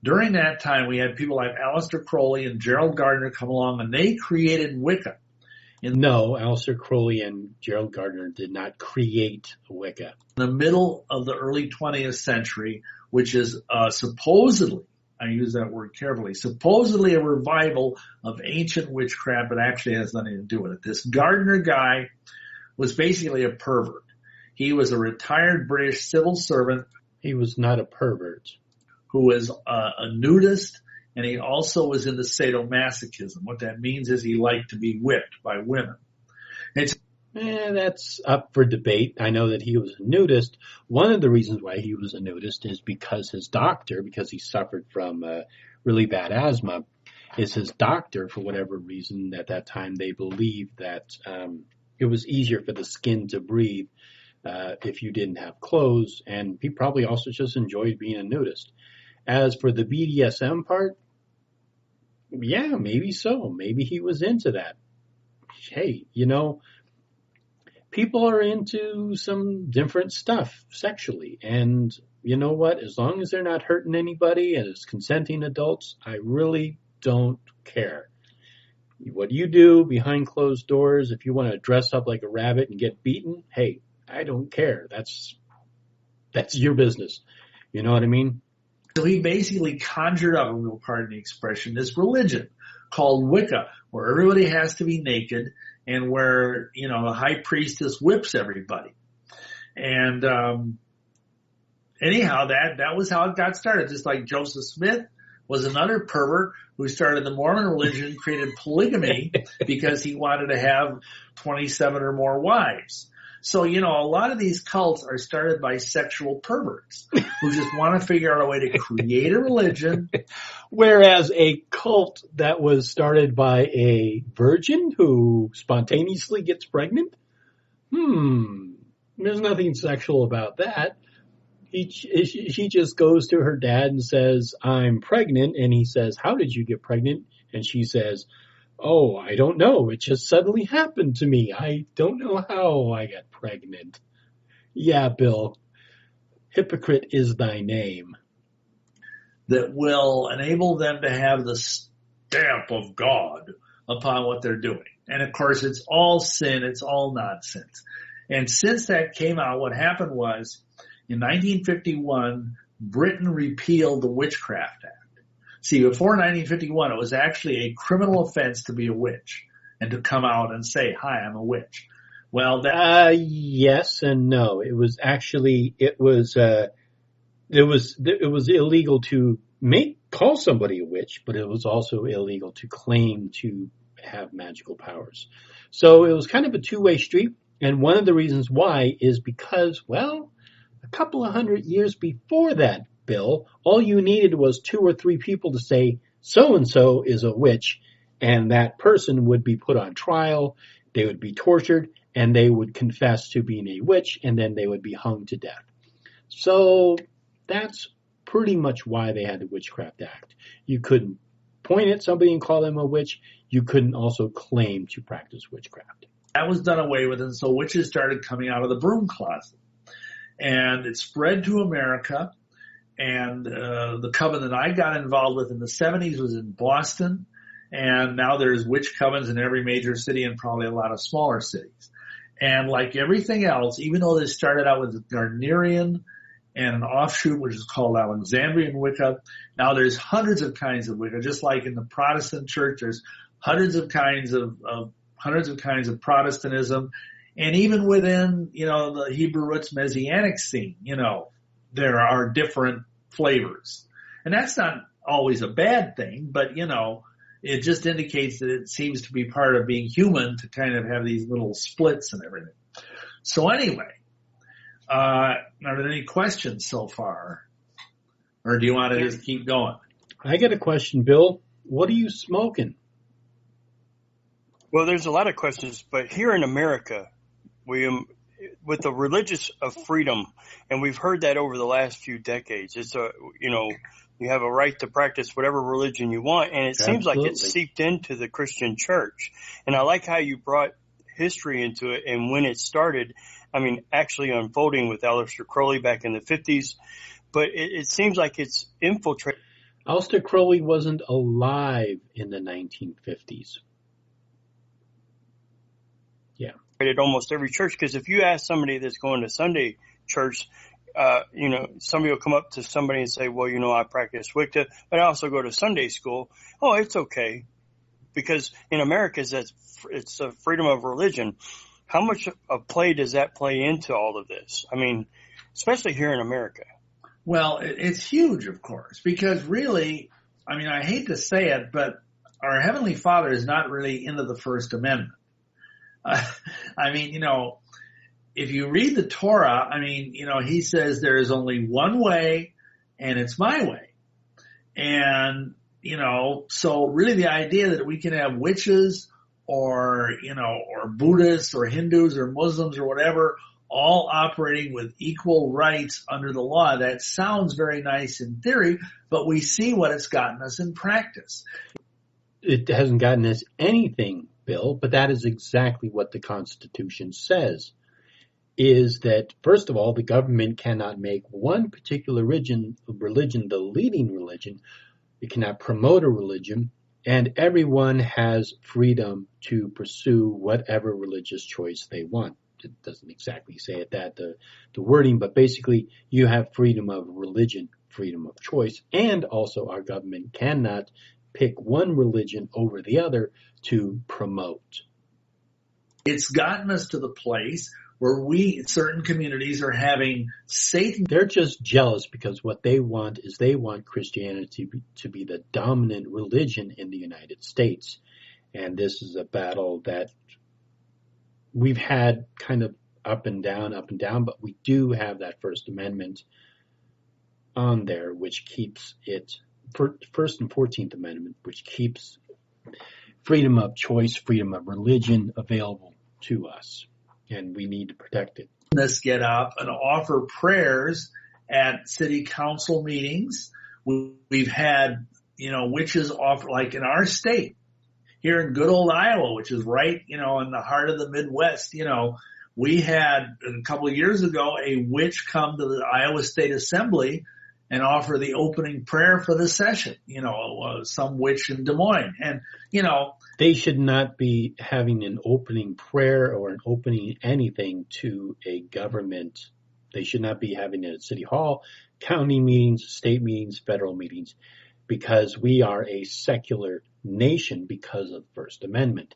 during that time we had people like Aleister Crowley and Gerald Gardner come along, and they created Wicca. No, Aleister Crowley and Gerald Gardner did not create Wicca. In the middle of the early 20th century, which is supposedly, I use that word carefully, supposedly a revival of ancient witchcraft, but actually has nothing to do with it. This Gardner guy was basically a pervert. He was a retired British civil servant. He was not a pervert. Who was a nudist, and he also was into sadomasochism. What that means is he liked to be whipped by women. That's up for debate. I know that he was a nudist. One of the reasons why he was a nudist is because his doctor, because he suffered from really bad asthma, is his doctor, for whatever reason, at that time they believed that it was easier for the skin to breathe if you didn't have clothes, and he probably also just enjoyed being a nudist. As for the BDSM part, yeah, maybe so. Maybe he was into that. Hey, people are into some different stuff sexually. And you know what? As long as they're not hurting anybody and as consenting adults, I really don't care. What you do behind closed doors, if you want to dress up like a rabbit and get beaten, hey, I don't care. That's your business. You know what I mean? So he basically conjured up, pardon the expression, this religion called Wicca, where everybody has to be naked and where, the high priestess whips everybody. And anyhow, that was how it got started. Just like Joseph Smith was another pervert who started the Mormon religion, created polygamy because he wanted to have 27 or more wives. So, a lot of these cults are started by sexual perverts who just want to figure out a way to create a religion. Whereas a cult that was started by a virgin who spontaneously gets pregnant? There's nothing sexual about that. She just goes to her dad and says, I'm pregnant. And he says, how did you get pregnant? And she says, oh, I don't know. It just suddenly happened to me. I don't know how I got pregnant. Yeah, Bill. Hypocrite is thy name. That will enable them to have the stamp of God upon what they're doing. And of course, it's all sin. It's all nonsense. And since that came out, what happened was in 1951, Britain repealed the Witchcraft Act. See, before 1951, it was actually a criminal offense to be a witch and to come out and say, hi, I'm a witch. Well, yes and no. It was illegal to call somebody a witch, but it was also illegal to claim to have magical powers. So it was kind of a two-way street. And one of the reasons why is because, well, a couple of 100 years before that, Bill, all you needed was 2 or 3 people to say so-and-so is a witch, and that person would be put on trial, they would be tortured, and they would confess to being a witch, and then they would be hung to death. So that's pretty much why they had the Witchcraft Act. You couldn't point at somebody and call them a witch. You couldn't also claim to practice witchcraft. That was done away with, and so witches started coming out of the broom closet. And it spread to America. And the coven that I got involved with in the 70s was in Boston. And now there's witch covens in every major city and probably a lot of smaller cities. And like everything else, even though this started out with Gardnerian and an offshoot which is called Alexandrian Wicca, now there's hundreds of kinds of Wicca. Just like in the Protestant church, there's hundreds of kinds of Protestantism. And even within, the Hebrew roots Messianic scene, there are different flavors. And that's not always a bad thing, but, it just indicates that it seems to be part of being human to kind of have these little splits and everything. So anyway, are there any questions so far? Or do you want to just keep going? I got a question, Bill. What are you smoking? Well, there's a lot of questions, but here in America, William, with the religious of freedom, and we've heard that over the last few decades. It's you have a right to practice whatever religion you want, and it seems like it's seeped into the Christian church. And I like how you brought history into it and when it started. I mean, actually unfolding with Aleister Crowley back in the 50s, but it seems like it's infiltrated. Aleister Crowley wasn't alive in the 1950s. Yeah. Almost every church, because if you ask somebody that's going to Sunday church, somebody will come up to somebody and say, well, I practice Wicca, but I also go to Sunday school. Oh, it's okay. Because in America, it's a freedom of religion. How much of play does that play into all of this? I mean, especially here in America. Well, it's huge, of course, because really, I mean, I hate to say it, but our Heavenly Father is not really into the First Amendment. I mean, if you read the Torah, I mean, he says there is only one way and it's my way. And, so really the idea that we can have witches or Buddhists or Hindus or Muslims or whatever all operating with equal rights under the law, that sounds very nice in theory, but we see what it's gotten us in practice. It hasn't gotten us anything, Bill, but that is exactly what the Constitution says, is that, first of all, the government cannot make one particular religion the leading religion. It cannot promote a religion, and everyone has freedom to pursue whatever religious choice they want. It doesn't exactly say it that, the wording, but basically you have freedom of religion, freedom of choice, and also our government cannot pick one religion over the other to promote. It's gotten us to the place where certain communities are having Satan. They're just jealous because what they want is they want Christianity to be the dominant religion in the United States. And this is a battle that we've had kind of up and down, but we do have that First Amendment on there, which keeps it, First and 14th Amendment, which keeps freedom of choice, freedom of religion available to us. And we need to protect it. Let's get up and offer prayers at city council meetings. We've had, witches offer, like in our state, here in good old Iowa, which is right, in the heart of the Midwest, we had a couple of years ago a witch come to the Iowa State Assembly and offer the opening prayer for the session, some witch in Des Moines. And, they should not be having an opening prayer or an opening anything to a government. They should not be having it at City Hall, county meetings, state meetings, federal meetings, because we are a secular nation because of the First Amendment.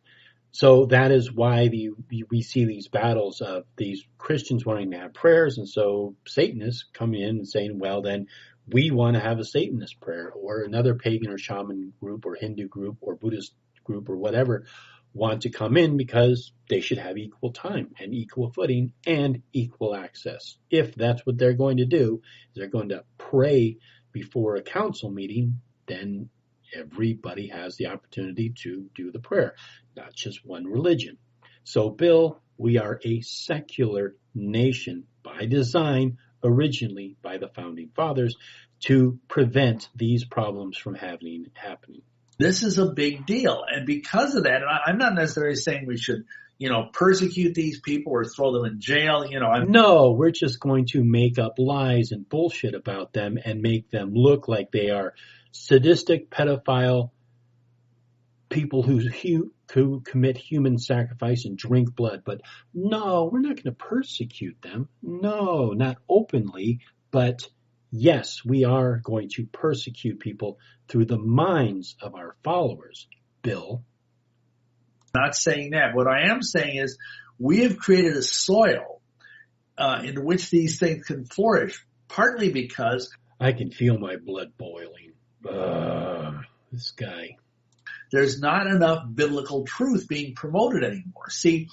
So that is why we see these battles of these Christians wanting to have prayers, and so Satanists coming in and saying, well, then we want to have a Satanist prayer, or another pagan or shaman group or Hindu group or Buddhist group or whatever want to come in because they should have equal time and equal footing and equal access. If that's what they're going to do, they're going to pray before a council meeting, then everybody has the opportunity to do the prayer, not just one religion. So, Bill, we are a secular nation by design, originally by the founding fathers, to prevent these problems from happening. This is a big deal. And because of that, and I'm not necessarily saying we should, persecute these people or throw them in jail. No, we're just going to make up lies and bullshit about them and make them look like they are sadistic, pedophile people who commit human sacrifice and drink blood. But no, we're not going to persecute them. No, not openly, but yes, we are going to persecute people through the minds of our followers, Bill. Not saying that. What I am saying is we have created a soil in which these things can flourish, partly because I can feel my blood boiling. This guy. There's not enough biblical truth being promoted anymore. See,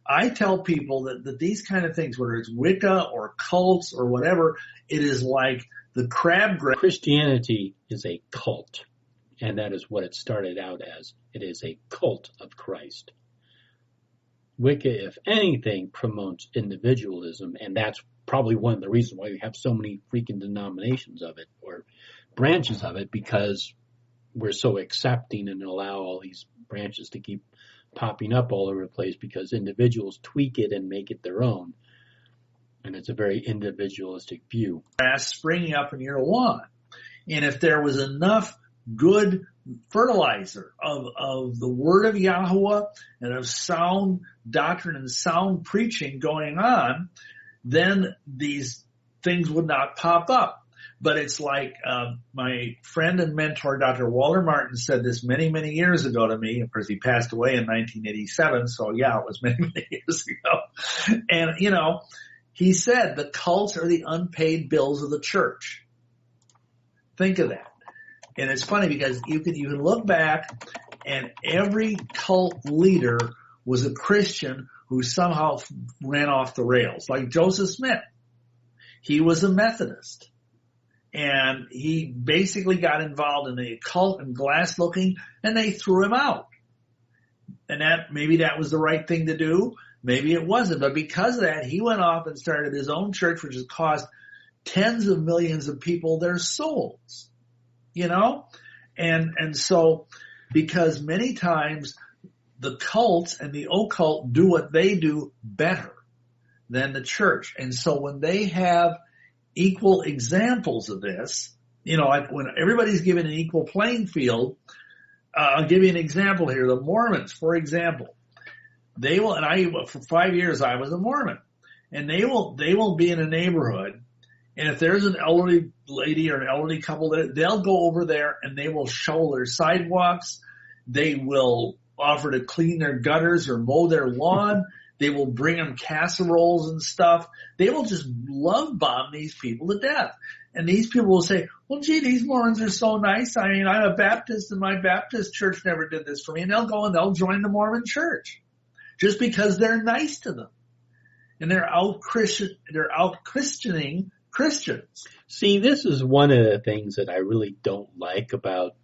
I tell people that these kind of things, whether it's Wicca or cults or whatever, it is like the crabgrass. Christianity is a cult, and that is what it started out as. It is a cult of Christ. Wicca, if anything, promotes individualism, and that's probably one of the reasons why we have so many freaking denominations of it or branches of it, because we're so accepting and allow all these branches to keep popping up all over the place because individuals tweak it and make it their own. And it's a very individualistic view. Grass springing up in your lawn. And if there was enough good fertilizer of the word of Yahweh and of sound doctrine and sound preaching going on, then these things would not pop up. But it's like my friend and mentor, Dr. Walter Martin, said this many, many years ago to me. Of course, he passed away in 1987, so yeah, it was many, many years ago. And, you know, he said the cults are the unpaid bills of the church. Think of that. And it's funny because you can look back and every cult leader was a Christian who somehow ran off the rails. Like Joseph Smith. He was a Methodist. And he basically got involved in the occult and glass looking, and they threw him out. And maybe that was the right thing to do. Maybe it wasn't. But because of that, he went off and started his own church, which has cost tens of millions of people their souls. You know? And so, because many times the cults and the occult do what they do better than the church. And so when they have equal examples of this, you know, when everybody's given an equal playing field, I'll give you an example here. The Mormons, for example, they will, and for 5 years I was a Mormon, and they will be in a neighborhood, and if there's an elderly lady or an elderly couple, they'll go over there and they will shovel their sidewalks. They will offer to clean their gutters or mow their lawn. They will bring them casseroles and stuff. They will just love bomb these people to death. And these people will say, well, gee, these Mormons are so nice. I mean, I'm a Baptist and my Baptist church never did this for me. And they'll go and they'll join the Mormon church just because they're nice to them. And they're out Christianing Christians. See, this is one of the things that I really don't like about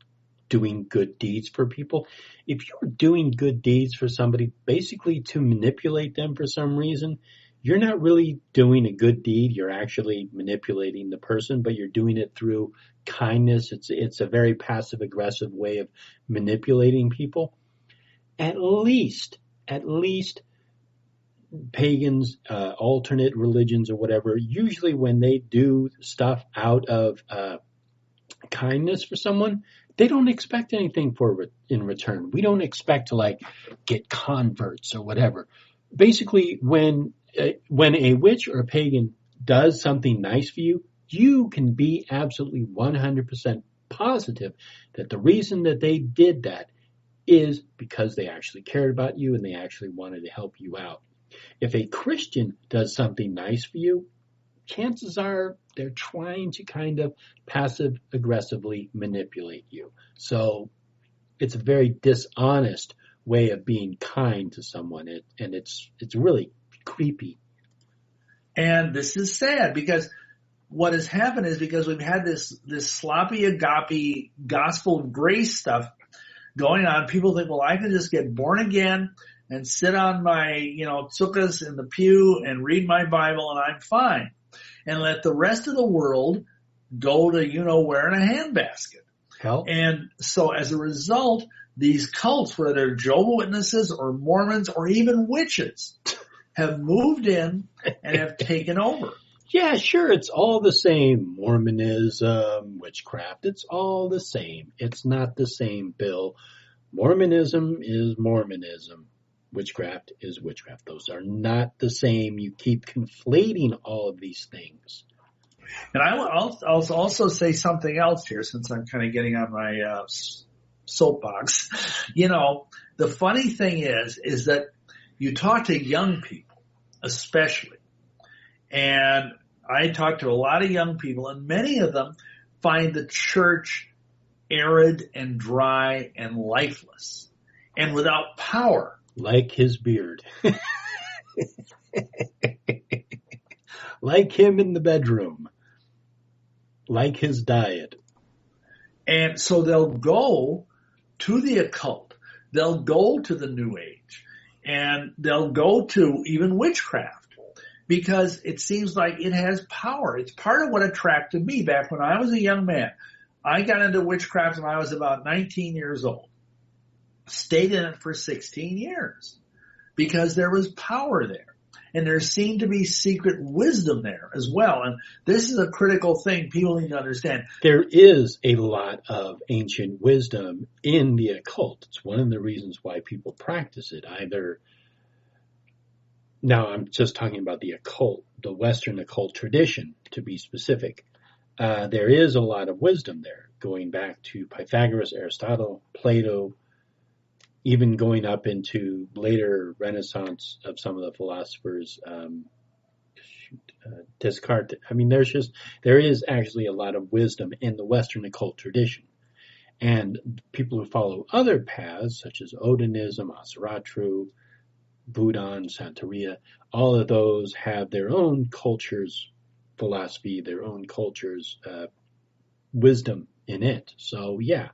doing good deeds for people. If you're doing good deeds for somebody basically to manipulate them for some reason, you're not really doing a good deed. You're actually manipulating the person, but you're doing it through kindness. It's a very passive aggressive way of manipulating people. At least pagans, alternate religions or whatever, usually when they do stuff out of kindness for someone, they don't expect anything in return. We don't expect to get converts or whatever. Basically, when a witch or a pagan does something nice for you, you can be absolutely 100% positive that the reason that they did that is because they actually cared about you and they actually wanted to help you out. If a Christian does something nice for you, chances are they're trying to kind of passive aggressively manipulate you. So it's a very dishonest way of being kind to someone, and it's really creepy. And this is sad because what has happened is because we've had this sloppy agape gospel of grace stuff going on. People think, well, I can just get born again and sit on my, tsukkas in the pew and read my Bible and I'm fine. And let the rest of the world go to, where in a handbasket. Hell. And so as a result, these cults, whether they're Jehovah Witnesses or Mormons or even witches, have moved in and have taken over. Yeah, sure, it's all the same. Mormonism, witchcraft, it's all the same. It's not the same, Bill. Mormonism is Mormonism. Witchcraft is witchcraft. Those are not the same. You keep conflating all of these things. And I'll also say something else here since I'm kind of getting on my soapbox. The funny thing is that you talk to young people, especially, and I talk to a lot of young people, and many of them find the church arid and dry and lifeless and without power. Like his beard. Like him in the bedroom. Like his diet. And so they'll go to the occult. They'll go to the New Age. and they'll go to even witchcraft because it seems like it has power. It's part of what attracted me back when I was a young man. I got into witchcraft when I was about 19 years old. Stayed in it for 16 years because there was power there. And there seemed to be secret wisdom there as well. And this is a critical thing people need to understand. There is a lot of ancient wisdom in the occult. It's one of the reasons why people practice it. Now I'm just talking about the occult, the Western occult tradition, to be specific. There is a lot of wisdom there, going back to Pythagoras, Aristotle, Plato, even going up into later Renaissance of some of the philosophers, Descartes. I mean, there is actually a lot of wisdom in the Western occult tradition. And people who follow other paths, such as Odinism, Asaratru, Buddhism, Santeria, all of those have their own cultures, philosophy, their own cultures, wisdom in it. So yeah,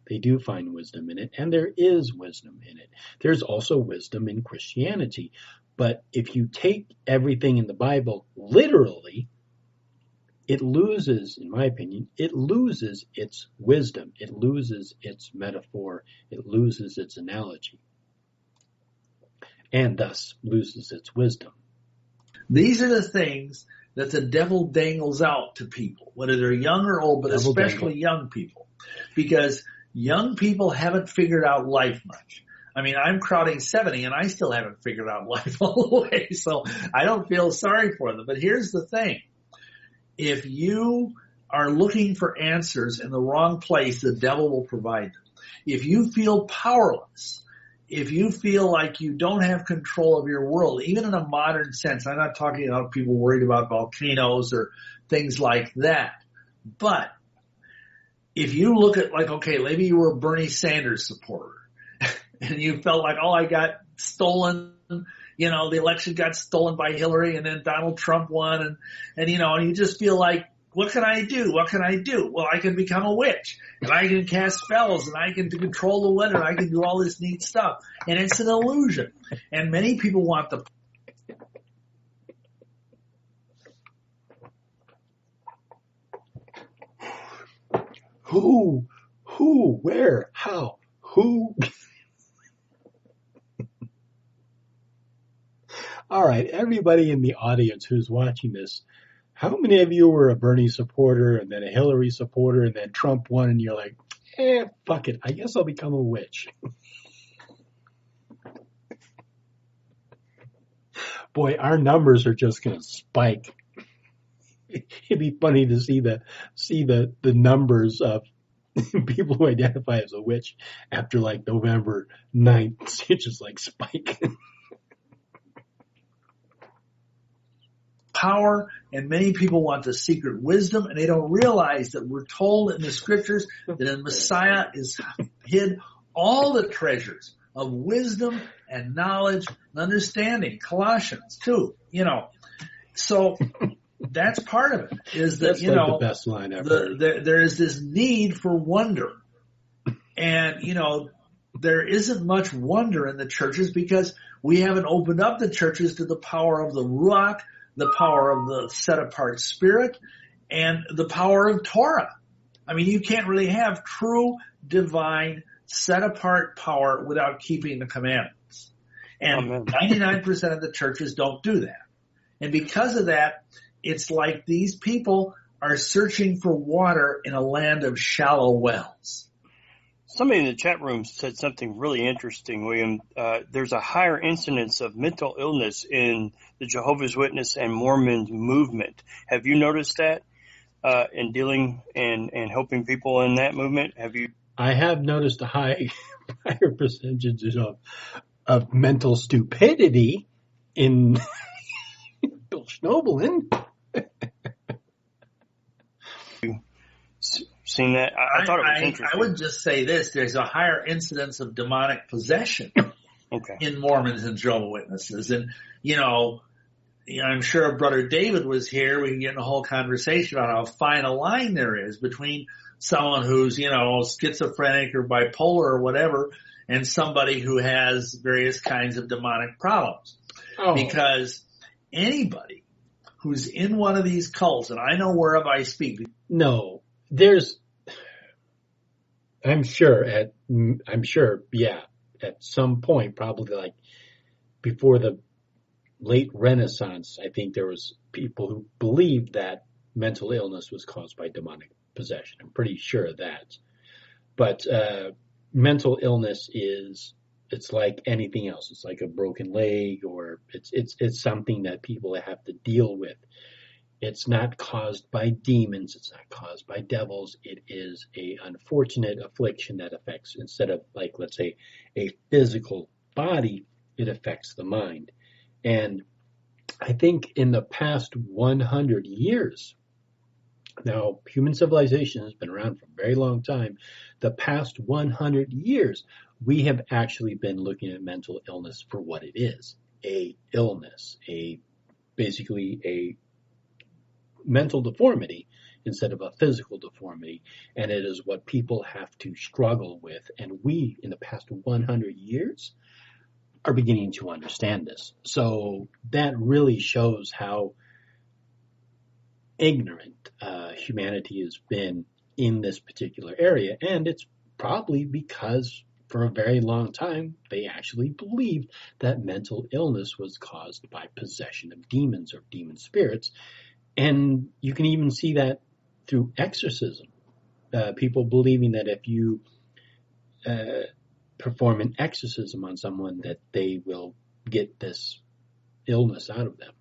they do find wisdom in it, and there is wisdom in it. There's also wisdom in Christianity. But if you take everything in the Bible literally, it loses, in my opinion, it loses its wisdom. It loses its metaphor. It loses its analogy. And thus loses its wisdom. These are the things that the devil dangles out to people, whether they're young or old, but especially young people. Because young people haven't figured out life much. I mean, I'm crowding 70 and I still haven't figured out life all the way, so I don't feel sorry for them. But here's the thing. If you are looking for answers in the wrong place, the devil will provide them. If you feel powerless, if you feel like you don't have control of your world, even in a modern sense, I'm not talking about people worried about volcanoes or things like that, but if you look at like, okay, maybe you were a Bernie Sanders supporter and you felt like, oh, I got stolen, you know, the election got stolen by Hillary and then Donald Trump won and you know, and you just feel like, what can I do? What can I do? Well, I can become a witch and I can cast spells and I can control the weather and I can do all this neat stuff. And it's an illusion. And many people want the Who, where, how, who? All right, everybody in the audience who's watching this, how many of you were a Bernie supporter and then a Hillary supporter and then Trump won and you're like, fuck it, I guess I'll become a witch. Boy, our numbers are just going to spike. It'd be funny to see the numbers of people who identify as a witch after like November 9th. It just like spike. Power, and many people want the secret wisdom, and they don't realize that we're told in the scriptures that in Messiah is hid all the treasures of wisdom and knowledge and understanding. Colossians 2, you know. So that's part of it, is that, that's you like know, the best line ever. There is this need for wonder. And, you know, there isn't much wonder in the churches because we haven't opened up the churches to the power of the Ruach, the power of the set-apart spirit, and the power of Torah. I mean, you can't really have true, divine, set-apart power without keeping the commandments. And 99% of the churches don't do that. And because of that, it's like these people are searching for water in a land of shallow wells. Somebody in the chat room said something really interesting, William. There's a higher incidence of mental illness in the Jehovah's Witness and Mormon movement. Have you noticed that in dealing and helping people in that movement? Have you? I have noticed a higher percentage of mental stupidity in Bill Schnoebelen. Seen that? I thought it was interesting. I would just say this. There's a higher incidence of demonic possession in Mormons and Jehovah's Witnesses. And, you know, I'm sure if Brother David was here, we can get in a whole conversation about how fine a line there is between someone who's, you know, schizophrenic or bipolar or whatever and somebody who has various kinds of demonic problems. Oh. Because anybody who's in one of these cults, and I know whereof I speak. No, I'm sure, at some point, probably like before the late Renaissance, I think there was people who believed that mental illness was caused by demonic possession. I'm pretty sure of that. But mental illness it's like anything else. It's like a broken leg, or it's something that people have to deal with. It's not caused by demons. It's not caused by devils. It is a unfortunate affliction that affects, instead of like, let's say, a physical body, it affects the mind. And I think in the past 100 years, now human civilization has been around for a very long time. The past 100 years, we have actually been looking at mental illness for what it is: a illness, basically a mental deformity instead of a physical deformity, and it is what people have to struggle with. And we, in the past 100 years, are beginning to understand this. So that really shows how ignorant humanity has been in this particular area, and it's probably because for a very long time they actually believed that mental illness was caused by possession of demons or demon spirits. And you can even see that through exorcism. People believing that if you perform an exorcism on someone, that they will get this illness out of them.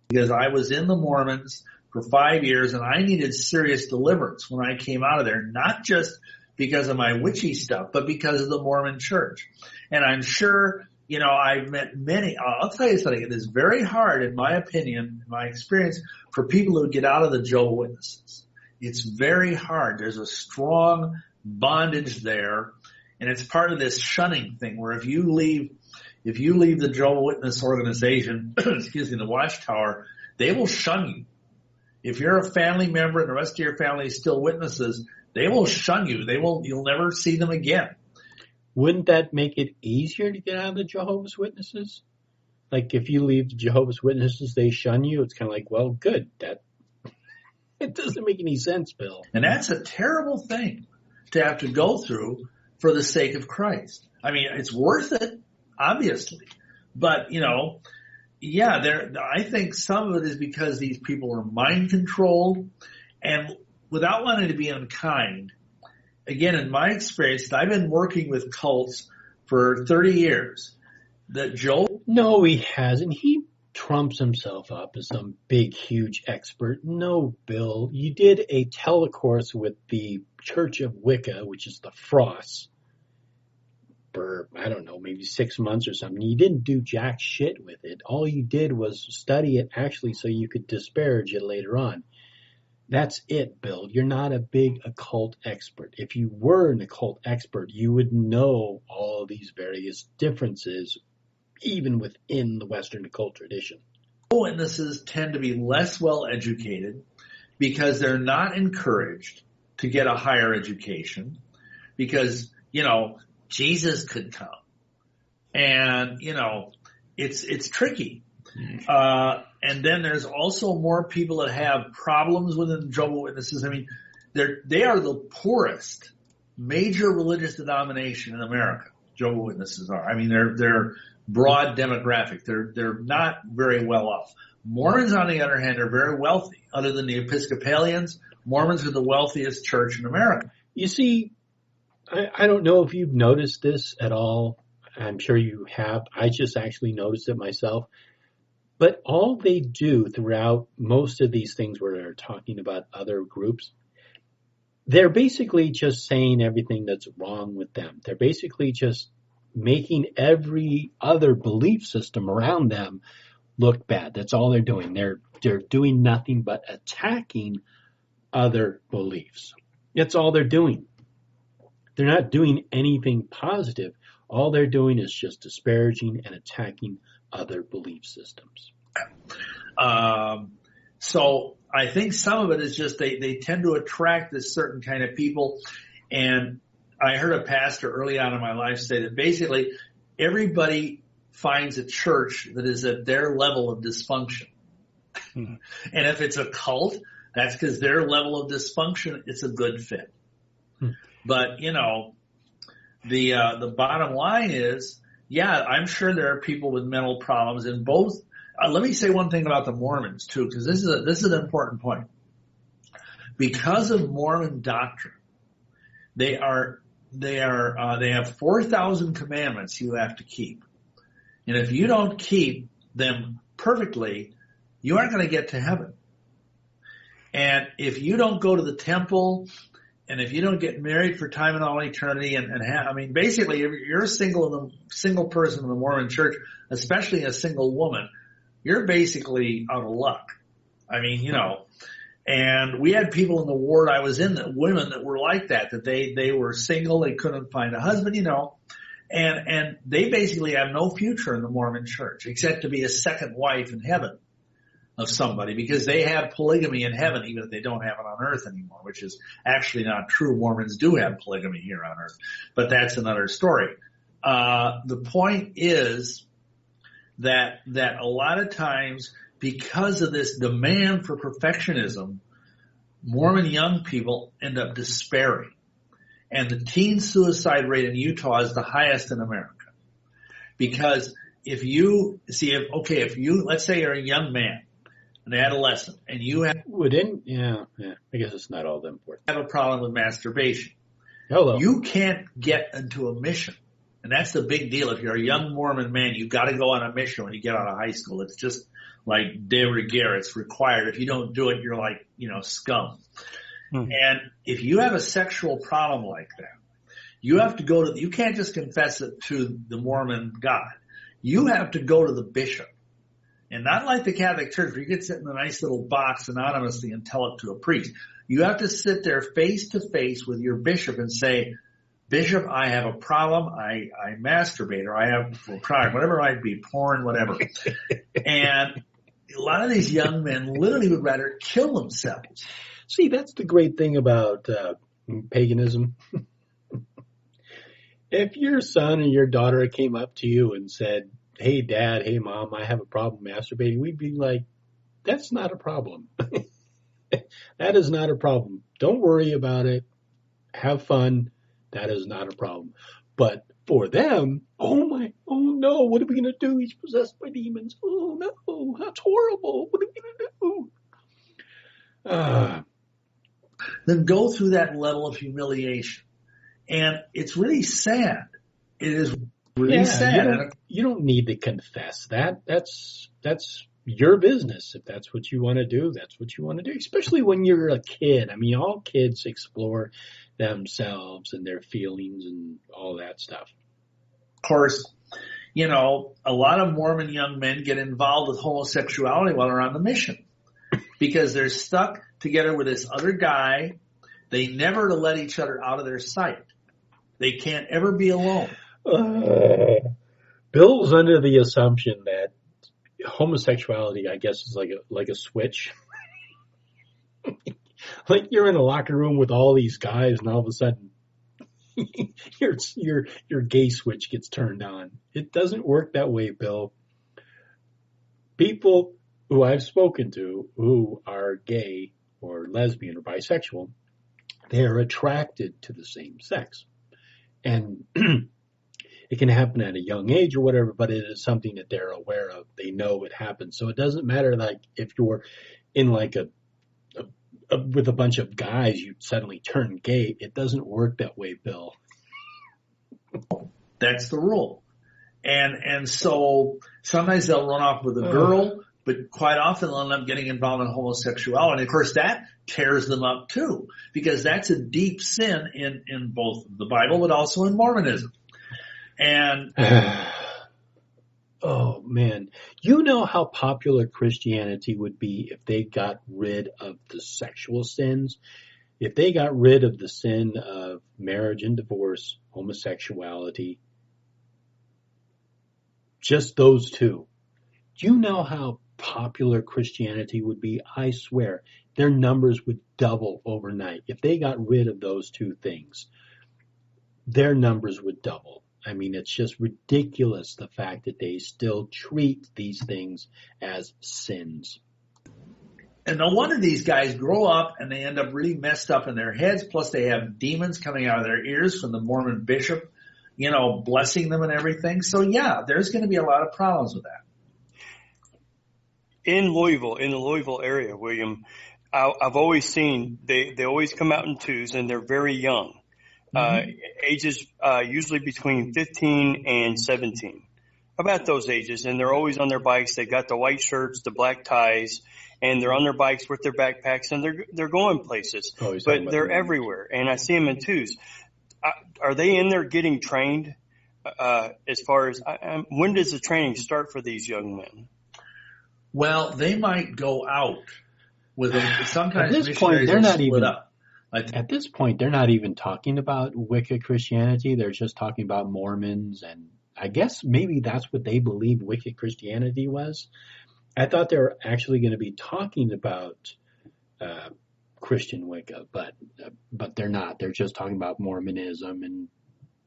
Because I was in the Mormons for 5 years, and I needed serious deliverance when I came out of there, not just because of my witchy stuff, but because of the Mormon church. And I'm sure, I've met many. I'll tell you something. It is very hard, in my opinion, in my experience, for people who get out of the Jehovah's Witnesses. It's very hard. There's a strong bondage there, and it's part of this shunning thing where if you leave the Jehovah's Witness organization, the Watchtower, they will shun you. If you're a family member and the rest of your family is still witnesses, they will shun you. You'll never see them again. Wouldn't that make it easier to get out of the Jehovah's Witnesses? Like if you leave the Jehovah's Witnesses, they shun you. It's kind of like, well, good. It doesn't make any sense, Bill. And that's a terrible thing to have to go through for the sake of Christ. I mean, it's worth it, obviously. But, I think some of it is because these people are mind controlled, and without wanting to be unkind, again, in my experience, I've been working with cults for 30 years. No, he hasn't. He trumps himself up as some big, huge expert. No, Bill, you did a telecourse with the Church of Wicca, which is the Frosts, for, I don't know, maybe 6 months or something. You didn't do jack shit with it. All you did was study it actually so you could disparage it later on. That's it, Bill. You're not a big occult expert. If you were an occult expert, you would know all these various differences, even within the Western occult tradition. Witnesses tend to be less well educated because they're not encouraged to get a higher education because, Jesus could come. And, it's tricky. And then there's also more people that have problems within Jehovah's Witnesses. I mean, they are the poorest major religious denomination in America. Jehovah's Witnesses are. I mean, they're broad demographic. They're not very well off. Mormons, on the other hand, are very wealthy. Other than the Episcopalians, Mormons are the wealthiest church in America. You see, I don't know if you've noticed this at all. I'm sure you have. I just actually noticed it myself. But all they do throughout most of these things where they're talking about other groups, they're basically just saying everything that's wrong with them. They're basically just making every other belief system around them look bad. That's all they're doing. They're doing nothing but attacking other beliefs. That's all they're doing. They're not doing anything positive. All they're doing is just disparaging and attacking other belief systems. So I think some of it is just they tend to attract this certain kind of people. And I heard a pastor early on in my life say that basically everybody finds a church that is at their level of dysfunction. And if it's a cult, that's because their level of dysfunction, it's a good fit. But, the bottom line is, yeah, I'm sure there are people with mental problems in both. Let me say one thing about the Mormons too, because this is an important point. Because of Mormon doctrine, they have 4,000 commandments you have to keep. And if you don't keep them perfectly, you aren't going to get to heaven. And if you don't go to the temple, and if you don't get married for time and all eternity, basically, if you're a single person in the Mormon church, especially a single woman, you're basically out of luck. And we had people in the ward I was in, women that were like that they were single, they couldn't find a husband, and they basically have no future in the Mormon church except to be a second wife in heaven of somebody, because they have polygamy in heaven even if they don't have it on earth anymore, which is actually not true. Mormons do have polygamy here on earth, but that's another story. The point is that a lot of times, because of this demand for perfectionism, Mormon young people end up despairing. And the teen suicide rate in Utah is the highest in America. Because let's say you're a young man, an adolescent, and you have I guess it's not all that important. Have a problem with masturbation. Hello. You can't get into a mission. And that's the big deal. If you're a young Mormon man, you've got to go on a mission when you get out of high school. It's just like de rigueur. It's required. If you don't do it, you're like, scum. And if you have a sexual problem like that, you have to you can't just confess it to the Mormon God. You have to go to the bishop. And not like the Catholic Church, where you can sit in a nice little box anonymously and tell it to a priest. You have to sit there face to face with your bishop and say, Bishop, I have a problem. I masturbate, or I have whatever it might be, porn, whatever. And a lot of these young men literally would rather kill themselves. See, that's the great thing about paganism. If your son or your daughter came up to you and said, hey, Dad, hey, Mom, I have a problem masturbating, we'd be like, that's not a problem. That is not a problem. Don't worry about it. Have fun. That is not a problem. But for them, oh no, what are we going to do? He's possessed by demons. Oh no, that's horrible. What are we going to do? Then go through that level of humiliation. And it's really sad. It is really sad. You don't need to confess that. That's your business. If that's what you want to do, that's what you want to do. Especially when you're a kid. All kids explore themselves and their feelings and all that stuff. Of course, a lot of Mormon young men get involved with homosexuality while they're on the mission because they're stuck together with this other guy. They never to let each other out of their sight. They can't ever be alone. Bill's under the assumption that homosexuality, I guess, is like a switch. Like you're in a locker room with all these guys, and all of a sudden, your gay switch gets turned on. It doesn't work that way, Bill. People who I've spoken to who are gay or lesbian or bisexual, they are attracted to the same sex, and it can happen at a young age or whatever, but it is something that they're aware of. They know it happens. So it doesn't matter if you're in with a bunch of guys, you suddenly turn gay. It doesn't work that way, Bill. That's the rule. And so sometimes they'll run off with a girl, but quite often they'll end up getting involved in homosexuality. And of course that tears them up too, because that's a deep sin in both the Bible, but also in Mormonism. And oh man, you know how popular Christianity would be if they got rid of the sexual sins, if they got rid of the sin of marriage and divorce, homosexuality, just those two. Do you know how popular Christianity would be? I swear their numbers would double overnight if they got rid of those two things. their numbers would double. I mean, it's just ridiculous, the fact that they still treat these things as sins. And no wonder these guys grow up and they end up really messed up in their heads. Plus they have demons coming out of their ears from the Mormon bishop, blessing them and everything. So yeah, there's going to be a lot of problems with that. In the Louisville area, William, I've always seen they always come out in twos and they're very young. Ages usually between 15 and 17, about those ages, and they're always on their bikes. They got the white shirts, the black ties, and they're on their bikes with their backpacks, and they're going places. But they're everywhere, and I see them in twos. Are they in there getting trained? As far as when does the training start for these young men? Well, they might go out with them. Sometimes at this point, they're not even up. At this point, they're not even talking about Wicca Christianity. They're just talking about Mormons, and I guess maybe that's what they believe Wicca Christianity was. I thought they were actually going to be talking about Christian Wicca, but they're not. They're just talking about Mormonism and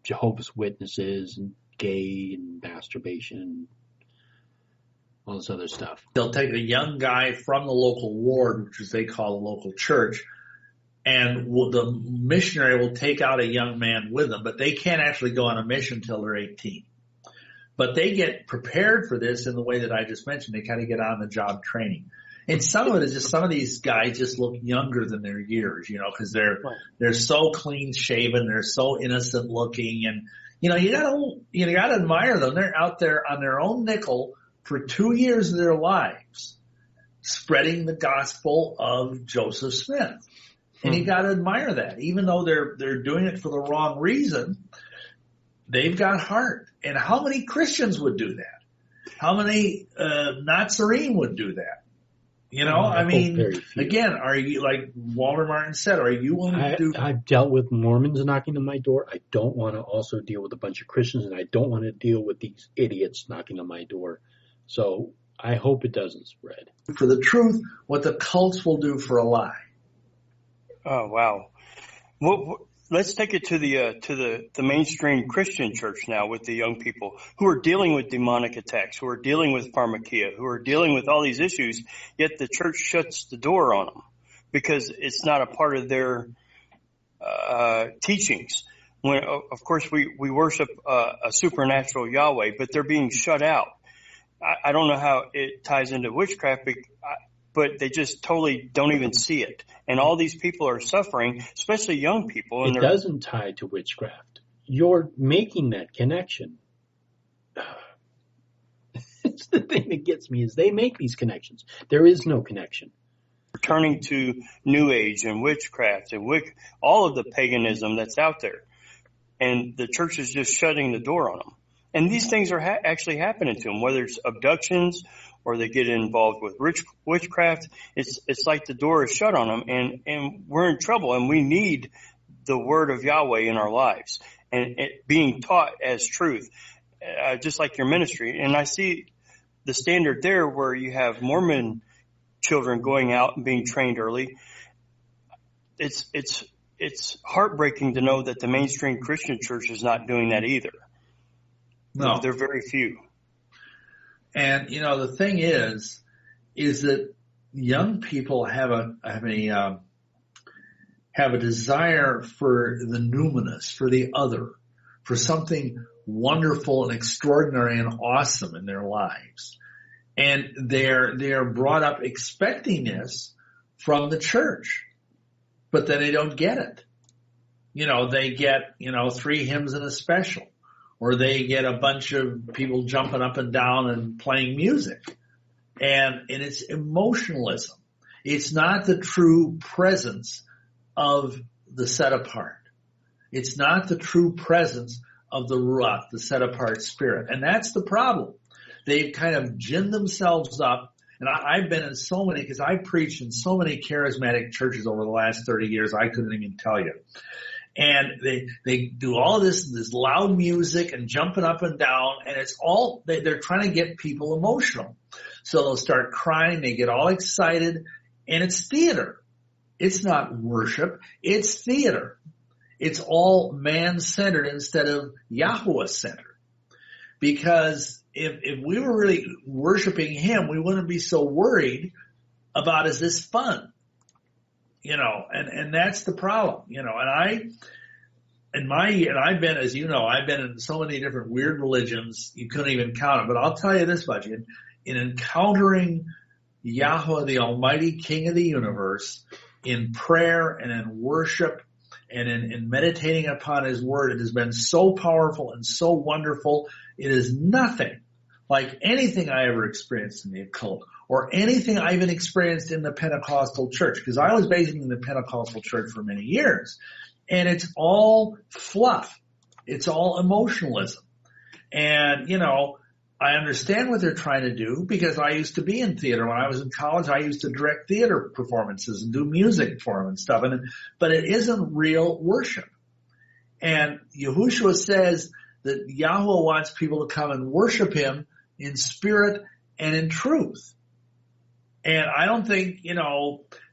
Jehovah's Witnesses and gay and masturbation and all this other stuff. They'll take a young guy from the local ward, which is they call the local church, and the missionary will take out a young man with them, but they can't actually go on a mission till they're 18. But they get prepared for this in the way that I just mentioned. They kind of get on the job training. And some of it is just some of these guys just look younger than their years, because they're so clean shaven, they're so innocent looking, and you gotta admire them. They're out there on their own nickel for 2 years of their lives, spreading the gospel of Joseph Smith. And you got to admire that. Even though they're doing it for the wrong reason, they've got heart. And how many Christians would do that? How many Nazarene would do that? Again, are you, like Walter Martin said, are you willing to do? I've dealt with Mormons knocking on my door. I don't want to also deal with a bunch of Christians, and I don't want to deal with these idiots knocking on my door. So I hope it doesn't spread. For the truth, what the cults will do for a lie. Oh, wow. Well, let's take it to the mainstream Christian church now with the young people who are dealing with demonic attacks, who are dealing with pharmakia, who are dealing with all these issues, yet the church shuts the door on them because it's not a part of their teachings. When, of course, we worship a supernatural Yahweh, but they're being shut out. I don't know how it ties into witchcraft, but they just totally don't even see it. And all these people are suffering, especially young people. And it doesn't tie to witchcraft. You're making that connection. It's the thing that gets me is they make these connections. There is no connection. Returning to New Age and witchcraft and all of the paganism that's out there. And the church is just shutting the door on them. And these things are actually happening to them, whether it's abductions or they get involved with witchcraft. It's like the door is shut on them, and we're in trouble, and we need the word of Yahweh in our lives and it being taught as truth, just like your ministry. And I see the standard there where you have Mormon children going out and being trained early. It's heartbreaking to know that the mainstream Christian church is not doing that either. No, they're very few. And the thing is that young people have a desire for the numinous, for the other, for something wonderful and extraordinary and awesome in their lives, and they're brought up expecting this from the church, but then they don't get it. They get 3 hymns and a special. Or they get a bunch of people jumping up and down and playing music. And it's emotionalism. It's not the true presence of the set apart. It's not the true presence of the Ruach, the set apart spirit. And that's the problem. They've kind of ginned themselves up. And I've been in so many, because I preached in so many charismatic churches over the last 30 years, I couldn't even tell you. And they do all this loud music and jumping up and down, and it's all, they're trying to get people emotional. So they'll start crying, they get all excited, and it's theater. It's not worship, it's theater. It's all man-centered instead of Yahweh-centered. Because if we were really worshiping him, we wouldn't be so worried about, is this fun? And that's the problem, and I've been, as you know, I've been in so many different weird religions, you couldn't even count them. But I'll tell you this much, in encountering Yahweh, the Almighty King of the universe, in prayer and in worship and in meditating upon his word, it has been so powerful and so wonderful. It is nothing like anything I ever experienced in the occult or anything I even experienced in the Pentecostal church, because I was based in the Pentecostal church for many years. And it's all fluff. It's all emotionalism. And, I understand what they're trying to do because I used to be in theater. When I was in college, I used to direct theater performances and do music for them and stuff. But it isn't real worship. And Yahushua says that Yahweh wants people to come and worship him in spirit and in truth. And I don't think,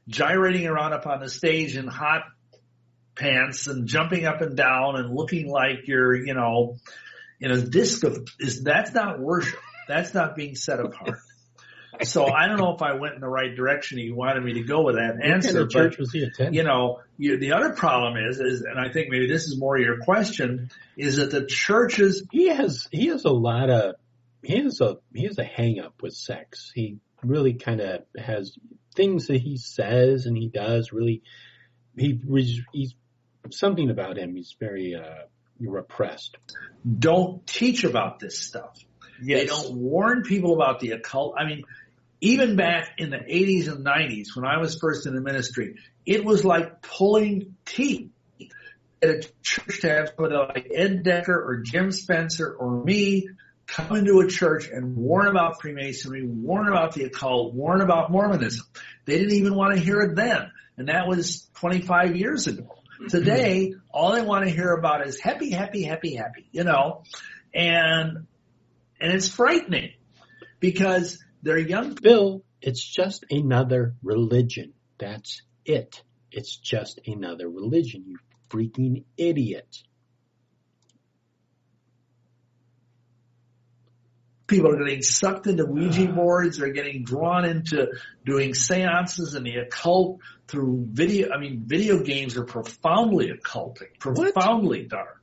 gyrating around up on the stage in hot pants and jumping up and down and looking like you're, in a disc that's not worship. That's not being set apart. So I don't know if I went in the right direction you wanted me to go with that answer. What kind of church was he attending? The other problem is, and I think maybe this is more your question, is that the churches. He has a hang up with sex. He really kind of has things that he says and he does really, he's something about him. He's very, repressed. Don't teach about this stuff. Yes. They don't warn people about the occult. I mean, even back in the 80s and 90s when I was first in the ministry, it was like pulling teeth at a church to have somebody like Ed Decker or Jim Spencer or me come into a church and warn about Freemasonry, warn about the occult, warn about Mormonism. They didn't even want to hear it then. And that was 25 years ago. Today, all they want to hear about is happy, happy, happy, happy, and it's frightening because they're young. Bill, it's just another religion. That's it. It's just another religion, you freaking idiot. People are getting sucked into Ouija boards. They're getting drawn into doing seances and the occult through video. I mean, video games are profoundly occultic, profoundly dark.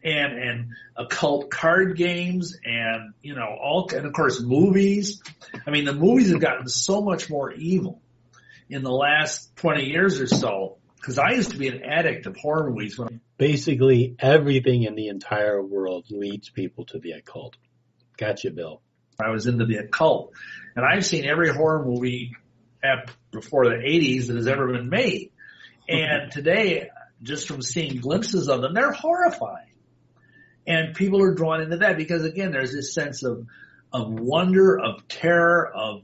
And occult card games and, and of course movies. I mean, the movies have gotten so much more evil in the last 20 years or so. Because I used to be an addict of horror movies. Basically, everything in the entire world leads people to the occult. Gotcha, Bill. I was into the occult. And I've seen every horror movie before the 80s that has ever been made. And today, just from seeing glimpses of them, they're horrifying. And people are drawn into that because, again, there's this sense of wonder, of terror, of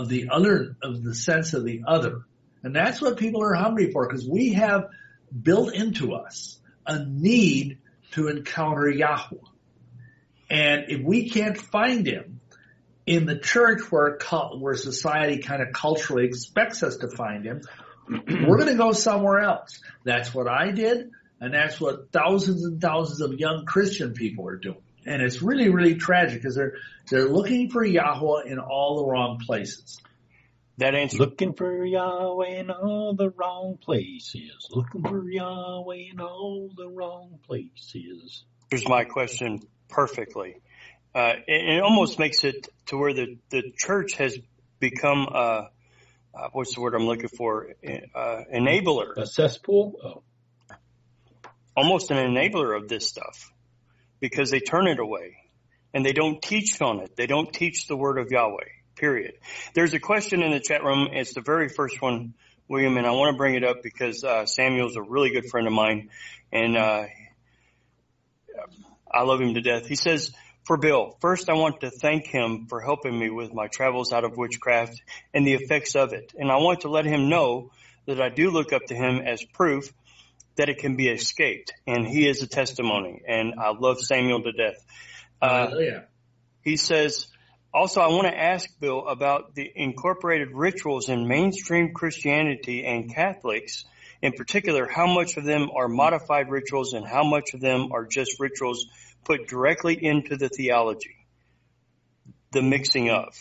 the other, of the sense of the other. And that's what people are hungry for because we have built into us a need to encounter Yahweh. And if we can't find him in the church where society kind of culturally expects us to find him, we're going to go somewhere else. That's what I did, and that's what thousands and thousands of young Christian people are doing. And it's really, really tragic because they're looking for Yahweh in all the wrong places. That answer. Looking for Yahweh in all the wrong places. Looking for Yahweh in all the wrong places. Here's my question perfectly. It almost makes it to where the church has become what's the word I'm looking for? Enabler. A cesspool? Oh. Almost an enabler of this stuff because they turn it away and they don't teach on it. They don't teach the word of Yahweh, period. There's a question in the chat room. It's the very first one, William, and I want to bring it up because Samuel's a really good friend of mine, and I love him to death. He says, for Bill, first I want to thank him for helping me with my travels out of witchcraft and the effects of it. And I want to let him know that I do look up to him as proof that it can be escaped. And he is a testimony. And I love Samuel to death. He says, also, I want to ask Bill about the incorporated rituals in mainstream Christianity and Catholics In particular, how much of them are modified rituals and how much of them are just rituals put directly into the theology, the mixing of.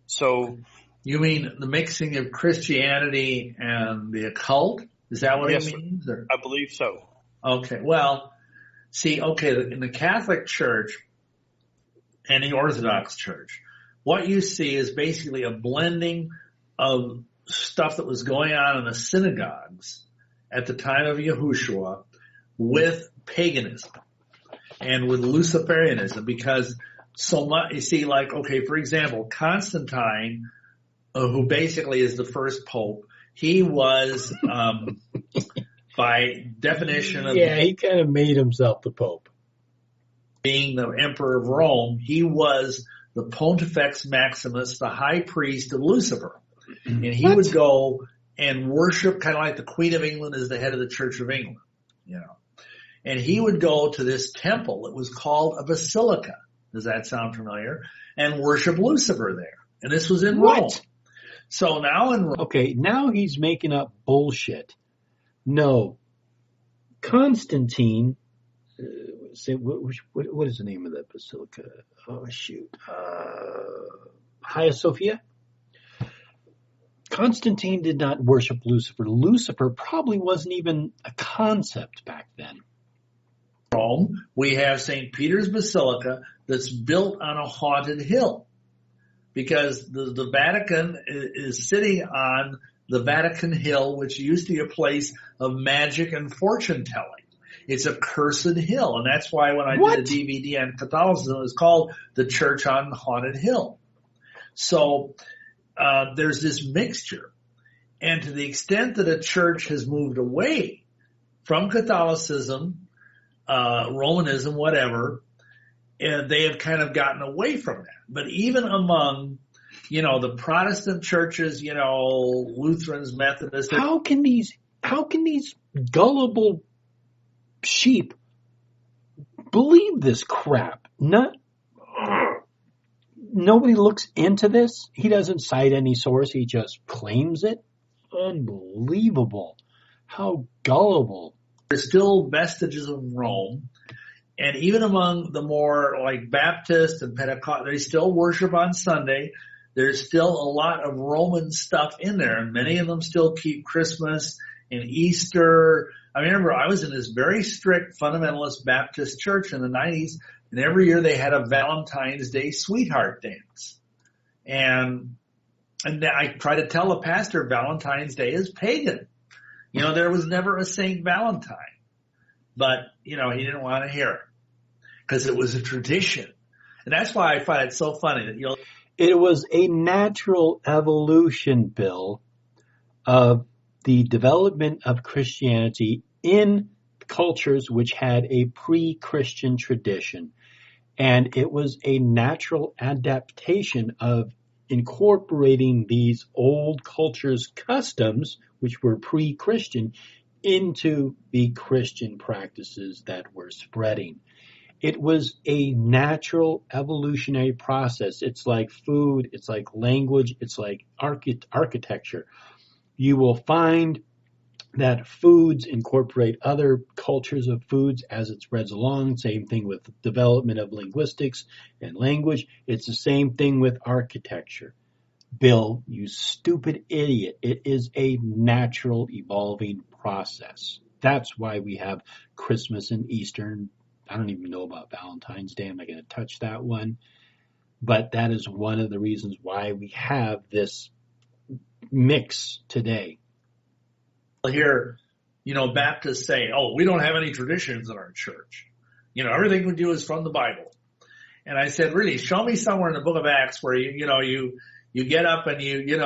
So, you mean the mixing of Christianity and the occult? Is that what yes, it means? Or? I believe so. Okay, well, see, in the Catholic Church and the Orthodox Church, what you see is basically a blending of stuff that was going on in the synagogues at the time of Yahushua with paganism and with Luciferianism, because so much, you see, like, okay, for example, Constantine, who basically is the first pope, he was, by definition of he kind of made himself the pope. Being the emperor of Rome, he was the Pontifex Maximus, the high priest of Lucifer. And he would go and worship, kind of like the Queen of England is the head of the Church of England, you know. And he would go to this temple. It was called a basilica. Does that sound familiar? And worship Lucifer there. And this was in Rome. So now in Rome. Okay, now he's making up bullshit. No. Constantine, what is the name of that basilica? Oh, shoot. Hagia Sophia? Constantine did not worship Lucifer. Lucifer probably wasn't even a concept back then. Rome, we have St. Peter's Basilica that's built on a haunted hill, because the Vatican is sitting on the Vatican Hill, which used to be a place of magic and fortune telling. It's a cursed hill, and that's why when I did a DVD on Catholicism, it was called The Church on the Haunted Hill. So there's this mixture, and to the extent that a church has moved away from Catholicism, Romanism, whatever, and they have kind of gotten away from that. But even among, you know, the Protestant churches, you know, Lutherans, Methodists. How can these gullible sheep believe this crap? Nobody looks into this. He doesn't cite any source. He just claims it. Unbelievable. How gullible. There's still vestiges of Rome. And even among the more like Baptist and Pentecost, they still worship on Sunday. There's still a lot of Roman stuff in there. And many of them still keep Christmas and Easter. I remember I was in this very strict fundamentalist Baptist church in the 90s. And every year they had a Valentine's Day sweetheart dance. And I try to tell the pastor Valentine's Day is pagan. You know, there was never a Saint Valentine. But, you know, he didn't want to hear it because it was a tradition. And that's why I find it so funny that, you know. It was a natural evolution, Bill, of the development of Christianity in cultures which had a pre-Christian tradition. And it was a natural adaptation of incorporating these old cultures' customs, which were pre-Christian, into the Christian practices that were spreading. It was a natural evolutionary process. It's like food, it's like language, it's like architecture. You will find that foods incorporate other cultures of foods as it spreads along. Same thing with development of linguistics and language. It's the same thing with architecture. Bill, you stupid idiot. It is a natural evolving process. That's why we have Christmas and Easter. I don't even know about Valentine's Day. I'm not going to touch that one. But that is one of the reasons why we have this mix today. Hear, you know, Baptists say, oh, we don't have any traditions in our church. You know, everything we do is from the Bible. And I said, really, show me somewhere in the book of Acts where you get up and you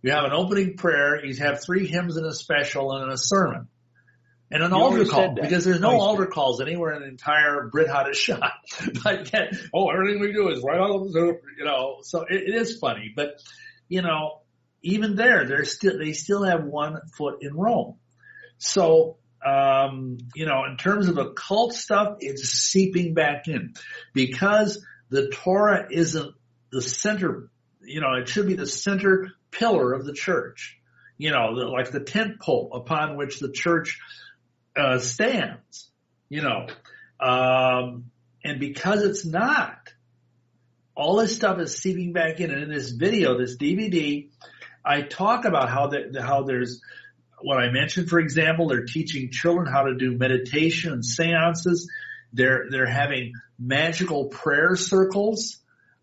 have an opening prayer, you have 3 hymns and a special and a sermon. And an altar call, because there's no altar calls anywhere in the entire Brit Hadashah. But everything we do is right on the, you know, so it is funny. But, you know, even there, they still have one foot in Rome. So, you know, in terms of occult stuff, it's seeping back in because the Torah isn't the center, you know, it should be the center pillar of the church. like the tent pole upon which the church stands, and because it's not, all this stuff is seeping back in. And in this video, this DVD, I talk about how there's what I mentioned. For example, they're teaching children how to do meditation and seances. They're having magical prayer circles.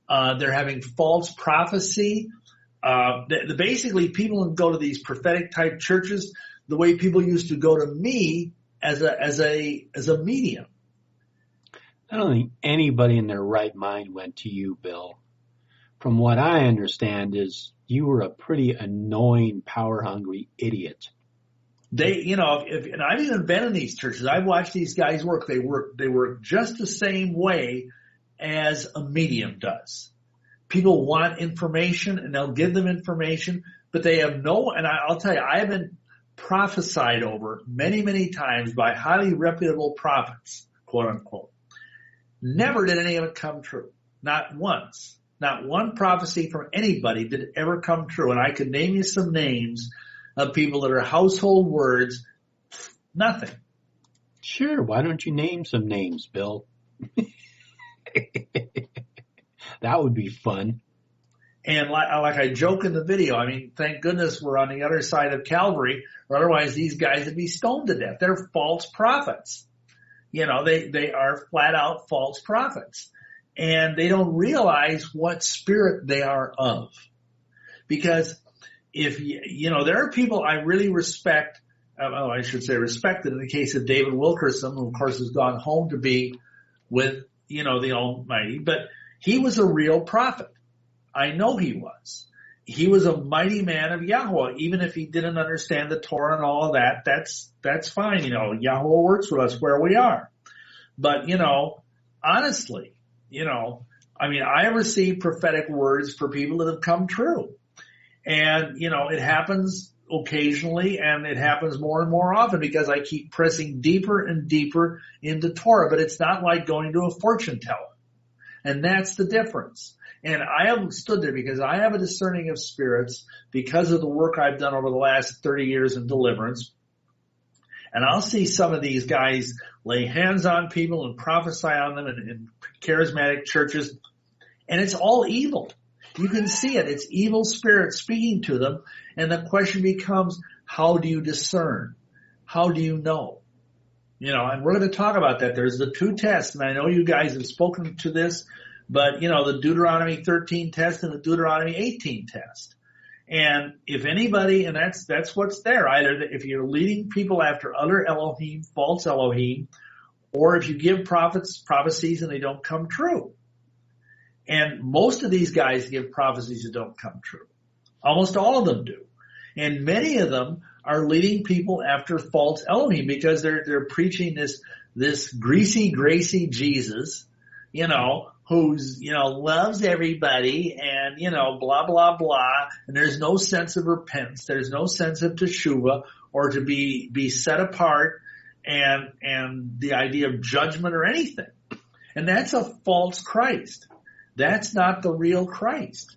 They're having false prophecy. Basically, people go to these prophetic type churches the way people used to go to me as a medium. I don't think anybody in their right mind went to you, Bill. From what I understand is you were a pretty annoying, power-hungry idiot. And I've even been in these churches. I've watched these guys work. They work just the same way as a medium does. People want information, and they'll give them information, but they have and I'll tell you, I have been prophesied over many, many times by highly reputable prophets, quote unquote. Never did any of it come true. Not once. Not one prophecy from anybody did ever come true. And I could name you some names of people that are household words. Nothing. Sure. Why don't you name some names, Bill? That would be fun. And like I joke in the video, I mean, thank goodness we're on the other side of Calvary, or otherwise these guys would be stoned to death. They're false prophets. They are flat out false prophets. And they don't realize what spirit they are of. Because if, there are people I really respect, I should say respected in the case of David Wilkerson, who of course has gone home to be with, the Almighty, but he was a real prophet. I know he was. He was a mighty man of Yahweh, even if he didn't understand the Torah and all of that. That's fine. Yahweh works with us where we are. But, honestly, I have received prophetic words for people that have come true. And, it happens occasionally, and it happens more and more often because I keep pressing deeper and deeper into Torah. But it's not like going to a fortune teller. And that's the difference. And I haven't stood there because I have a discerning of spirits because of the work I've done over the last 30 years in deliverance. And I'll see some of these guys lay hands on people and prophesy on them in charismatic churches. And it's all evil. You can see it. It's evil spirits speaking to them. And the question becomes, how do you discern? How do you know? And we're going to talk about that. There's the two tests. And I know you guys have spoken to this, but the Deuteronomy 13 test and the Deuteronomy 18 test. And if anybody, and that's what's there, either if you're leading people after other Elohim, false Elohim, or if you give prophecies and they don't come true. And most of these guys give prophecies that don't come true. Almost all of them do. And many of them are leading people after false Elohim because they're preaching this greasy, gracy Jesus, who's, loves everybody and, blah, blah, blah. And there's no sense of repentance. There's no sense of teshuvah or to be set apart and the idea of judgment or anything. And that's a false Christ. That's not the real Christ.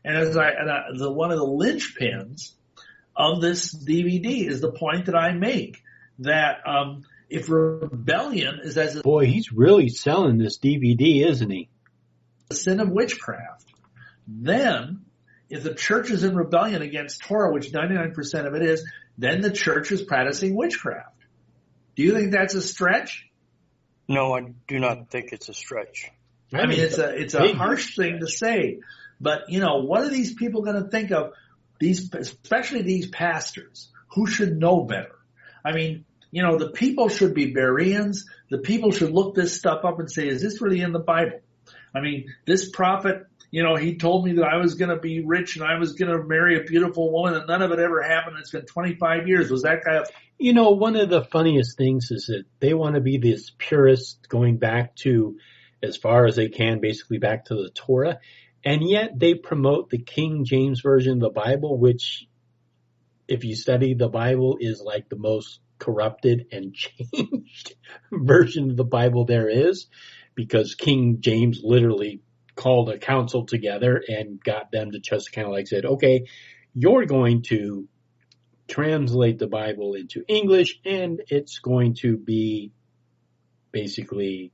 And one of the linchpins of this DVD is the point that I make that, if rebellion is as boy, he's really selling this DVD, isn't he? The sin of witchcraft, then if the church is in rebellion against Torah, which 99% of it is, then the church is practicing witchcraft. Do you think that's a stretch? No, I do not think it's a stretch. I mean, it's a harsh thing to say, but what are these people going to think of? Especially these pastors who should know better. I mean, the people should be Bereans. The people should look this stuff up and say, is this really in the Bible? I mean, this prophet, he told me that I was going to be rich and I was going to marry a beautiful woman and none of it ever happened. It's been 25 years. Was that guy? One of the funniest things is that they want to be this purist going back to as far as they can, basically back to the Torah. And yet they promote the King James Version of the Bible, which if you study the Bible is like the most corrupted and changed version of the Bible there is, because King James literally called a council together and got them to just kind of like said, okay, you're going to translate the Bible into English, and it's going to be basically,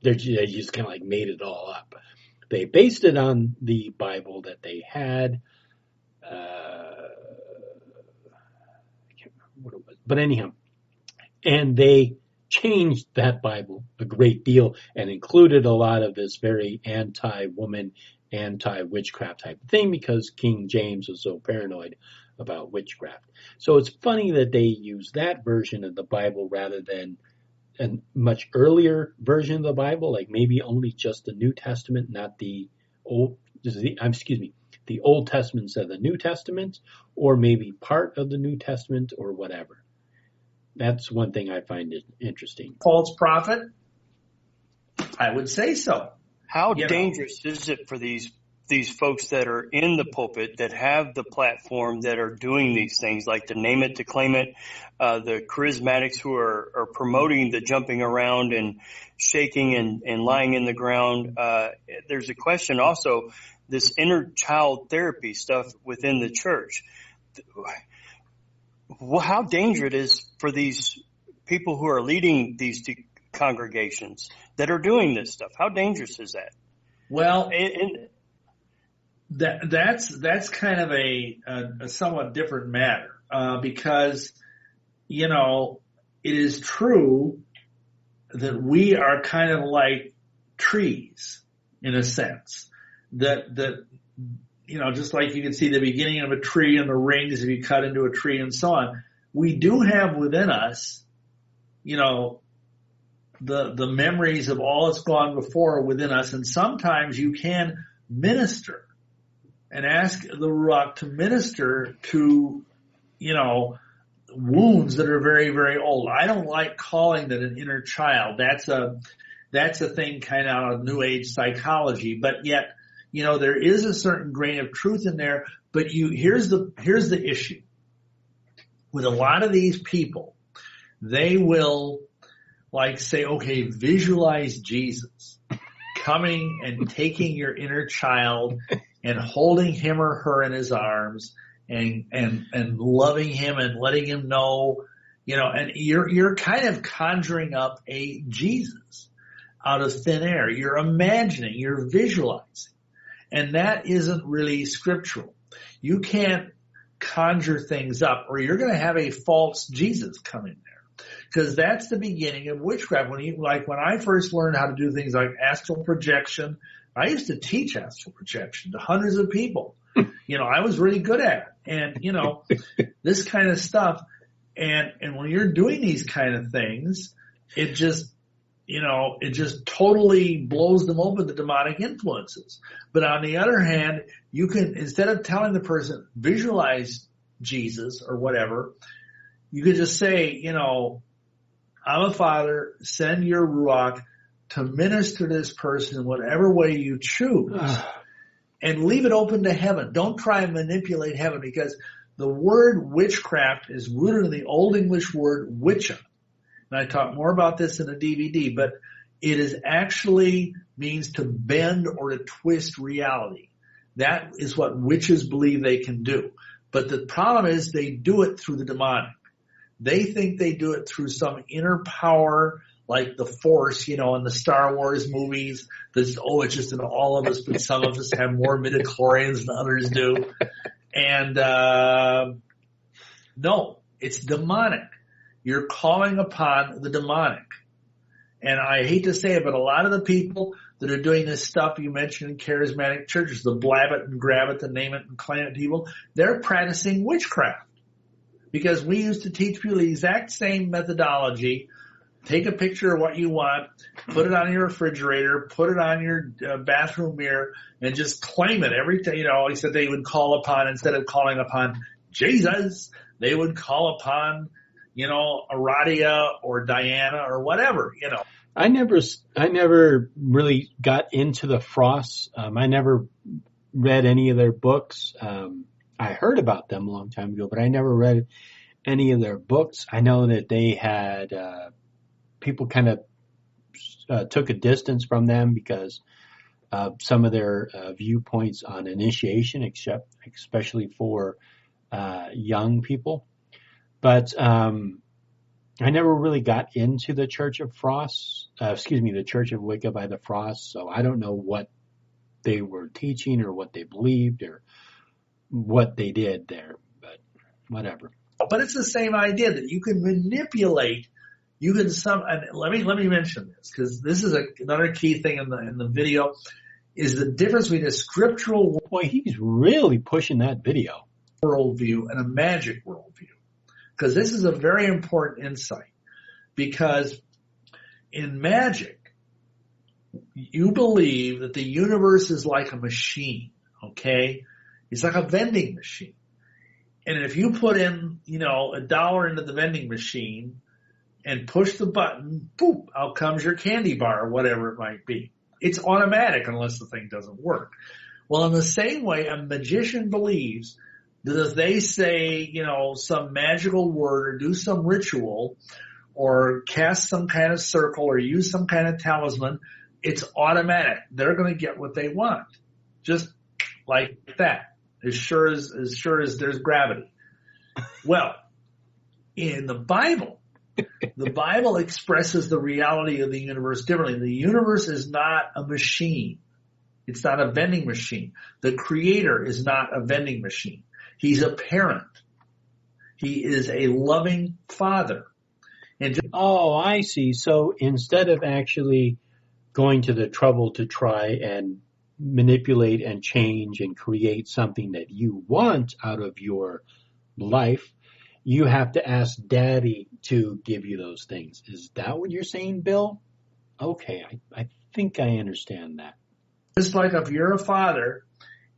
they just kind of like made it all up. They based it on the Bible that they had. I can't remember what it was, but anyhow, and they changed that Bible a great deal and included a lot of this very anti-woman, anti-witchcraft type of thing because King James was so paranoid about witchcraft. So it's funny that they use that version of the Bible rather than a much earlier version of the Bible, like maybe only just the New Testament, not the Old Testament instead of the New Testament, or maybe part of the New Testament or whatever. That's one thing I find interesting. False prophet? I would say so. How dangerous is it for these folks that are in the pulpit, that have the platform, that are doing these things like the name it to claim it, the charismatics who are promoting the jumping around and shaking and lying in the ground? There's a question also, this inner child therapy stuff within the church. How dangerous it is for these people who are leading these congregations that are doing this stuff. How dangerous is that? Well, that's kind of a somewhat different matter, because, you know, it is true that we are kind of like trees in a sense, that you know, just like you can see the beginning of a tree and the rings if you cut into a tree and so on. We do have within us, you know, the memories of all that's gone before within us, and sometimes you can minister and ask the Ruach to minister to, you know, wounds that are very, very old. I don't like calling that an inner child. That's a thing kind of out of New Age psychology, but yet, you know, there is a certain grain of truth in there. But here's the issue with a lot of these people. They will like say, okay, visualize Jesus coming and taking your inner child and holding him or her in his arms and loving him and letting him know, you know, and you're kind of conjuring up a Jesus out of thin air. You're imagining, you're visualizing. And that isn't really scriptural. You can't conjure things up or you're going to have a false Jesus come in there. Because that's the beginning of witchcraft. When I first learned how to do things like astral projection, I used to teach astral projection to hundreds of people. You know, I was really good at it. And, you know, this kind of stuff. And when you're doing these kind of things, it just totally blows them open to demonic influences. But on the other hand, you can, instead of telling the person, visualize Jesus or whatever, you could just say, you know, I'm a father, send your Ruach to minister to this person in whatever way you choose. And leave it open to heaven. Don't try and manipulate heaven, because the word witchcraft is rooted in the Old English word Wicca. And I talk more about this in a DVD, but it is actually means to bend or to twist reality. That is what witches believe they can do. But the problem is they do it through the demonic. They think they do it through some inner power, like the Force, you know, in the Star Wars movies. It's just in all of us, but some of us have more midichlorians than others do. And no, it's demonic. You're calling upon the demonic. And I hate to say it, but a lot of the people that are doing this stuff you mentioned in charismatic churches, the blab it and grab it, the name it and claim it people, they're practicing witchcraft. Because we used to teach people the exact same methodology. Take a picture of what you want, put it on your refrigerator, put it on your bathroom mirror, and just claim it every time. You know, he said they would call upon, instead of calling upon Jesus, they would call upon, you know, Aradia or Diana or whatever, you know. I never really got into the Frosts. I never read any of their books. I heard about them a long time ago, but I never read any of their books. I know that they had people kind of took a distance from them because some of their viewpoints on initiation, especially for young people. But I never really got into the Church of the Church of Wicca by the Frost, so I don't know what they were teaching or what they believed or what they did there, but whatever. But it's the same idea that you can manipulate. You can and let me mention this, because this is another key thing in the video, is the difference between a scriptural Boy, he's really pushing that video. worldview and a magic worldview. Because this is a very important insight. Because in magic, you believe that the universe is like a machine, okay? It's like a vending machine. And if you put in, $1 into the vending machine and push the button, boop, out comes your candy bar or whatever it might be. It's automatic unless the thing doesn't work. Well, in the same way, a magician believes that if they say, some magical word or do some ritual or cast some kind of circle or use some kind of talisman, it's automatic. They're going to get what they want. Just like that. As sure as there's gravity. Well, in the Bible expresses the reality of the universe differently. The universe is not a machine. It's not a vending machine. The Creator is not a vending machine. He's a parent. He is a loving Father. Oh, I see. So instead of actually going to the trouble to try and manipulate and change and create something that you want out of your life, you have to ask Daddy to give you those things. Is that what you're saying, Bill? Okay, I think I understand that. Just like if you're a father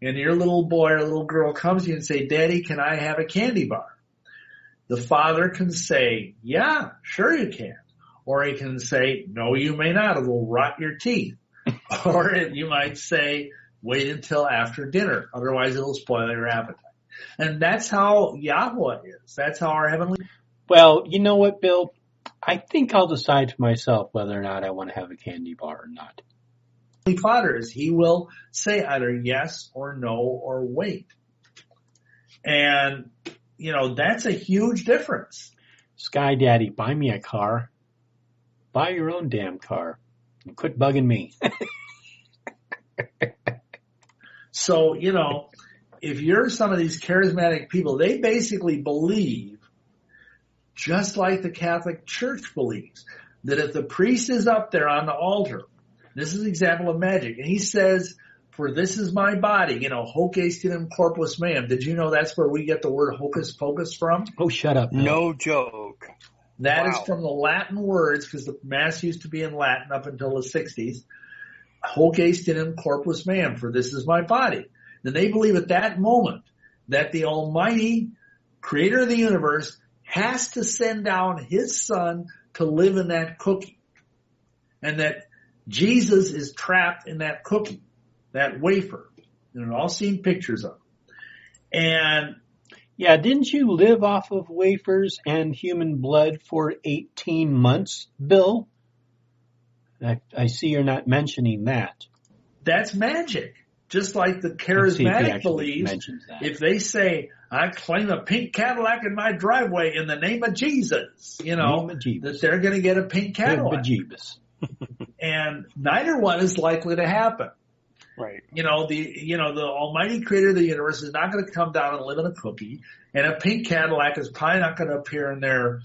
and your little boy or little girl comes to you and say, Daddy, can I have a candy bar? The father can say, yeah, sure you can. Or he can say, no, you may not. It will rot your teeth. Or you might say, wait until after dinner. Otherwise, it'll spoil your appetite. And that's how Yahweh is. That's how our heavenly... Well, you know what, Bill? I think I'll decide for myself whether or not I want to have a candy bar or not. Father is. He will say either yes or no or wait. And, that's a huge difference. Sky Daddy, buy me a car. Buy your own damn car. And quit bugging me. So, if you're some of these charismatic people, they basically believe, just like the Catholic Church believes, that if the priest is up there on the altar, this is an example of magic, and he says, for this is my body, hoc est in corpus meum. Did you know that's where we get the word hocus pocus from? Oh, shut up. No joke. That is from the Latin words, because the Mass used to be in Latin up until the 60s. Hoc est in corpus meum, for this is my body. And they believe at that moment that the Almighty Creator of the universe has to send down His Son to live in that cookie. And that Jesus is trapped in that cookie, that wafer. And we've all seen pictures of it. And yeah, didn't you live off of wafers and human blood for 18 months, Bill? I see you're not mentioning that. That's magic. Just like the charismatic believes, if they say, I claim a pink Cadillac in my driveway in the name of Jesus, that they're going to get a pink Cadillac. And neither one is likely to happen. Right. The Almighty Creator of the universe is not going to come down and live in a cookie, and a pink Cadillac is probably not going to appear in their,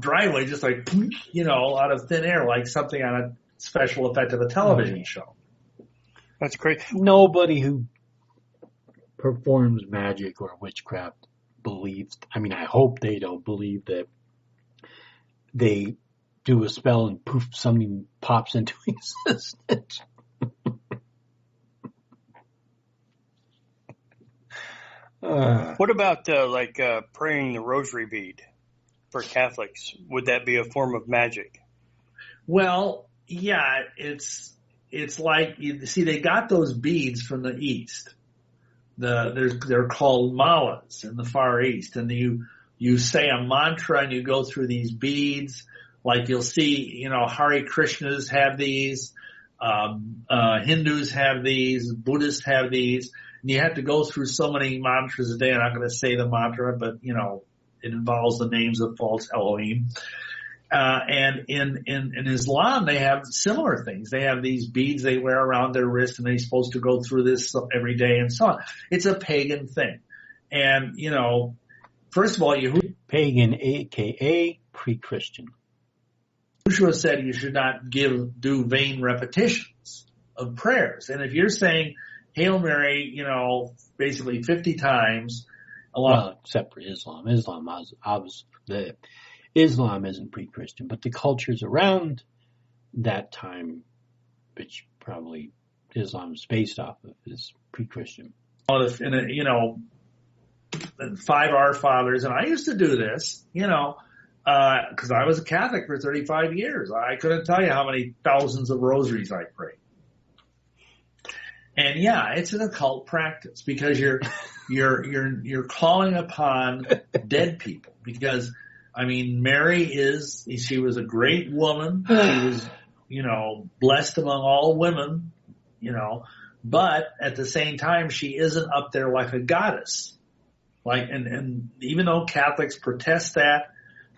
driveway just like, out of thin air, like something on a special effect of a television show. That's great. Nobody who performs magic or witchcraft believes, I hope they don't believe that they do a spell and poof, something pops into existence. What about praying the rosary bead for Catholics? Would that be a form of magic? Well, yeah, it's like, they got those beads from the East. They're called malas in the Far East, and you say a mantra and you go through these beads. Like you'll see, Hare Krishnas have these, Hindus have these, Buddhists have these, and you have to go through so many mantras a day. I'm not going to say the mantra, but it involves the names of false Elohim. And in Islam, they have similar things. They have these beads they wear around their wrist, and they're supposed to go through this every day and so on. It's a pagan thing. And, first of all, pagan, aka pre-Christian. Yahushua said you should not do vain repetitions of prayers. And if you're saying Hail Mary, basically 50 times, except for Islam. Islam isn't pre-Christian, but the cultures around that time, which probably Islam is based off of, is pre-Christian. And 5 Our Fathers, and I used to do this, because I was a Catholic for 35 years. I couldn't tell you how many thousands of rosaries I prayed. And yeah, it's an occult practice because you're calling upon dead people. Because Mary she was a great woman. She was, blessed among all women, but at the same time, she isn't up there like a goddess. And even though Catholics protest that,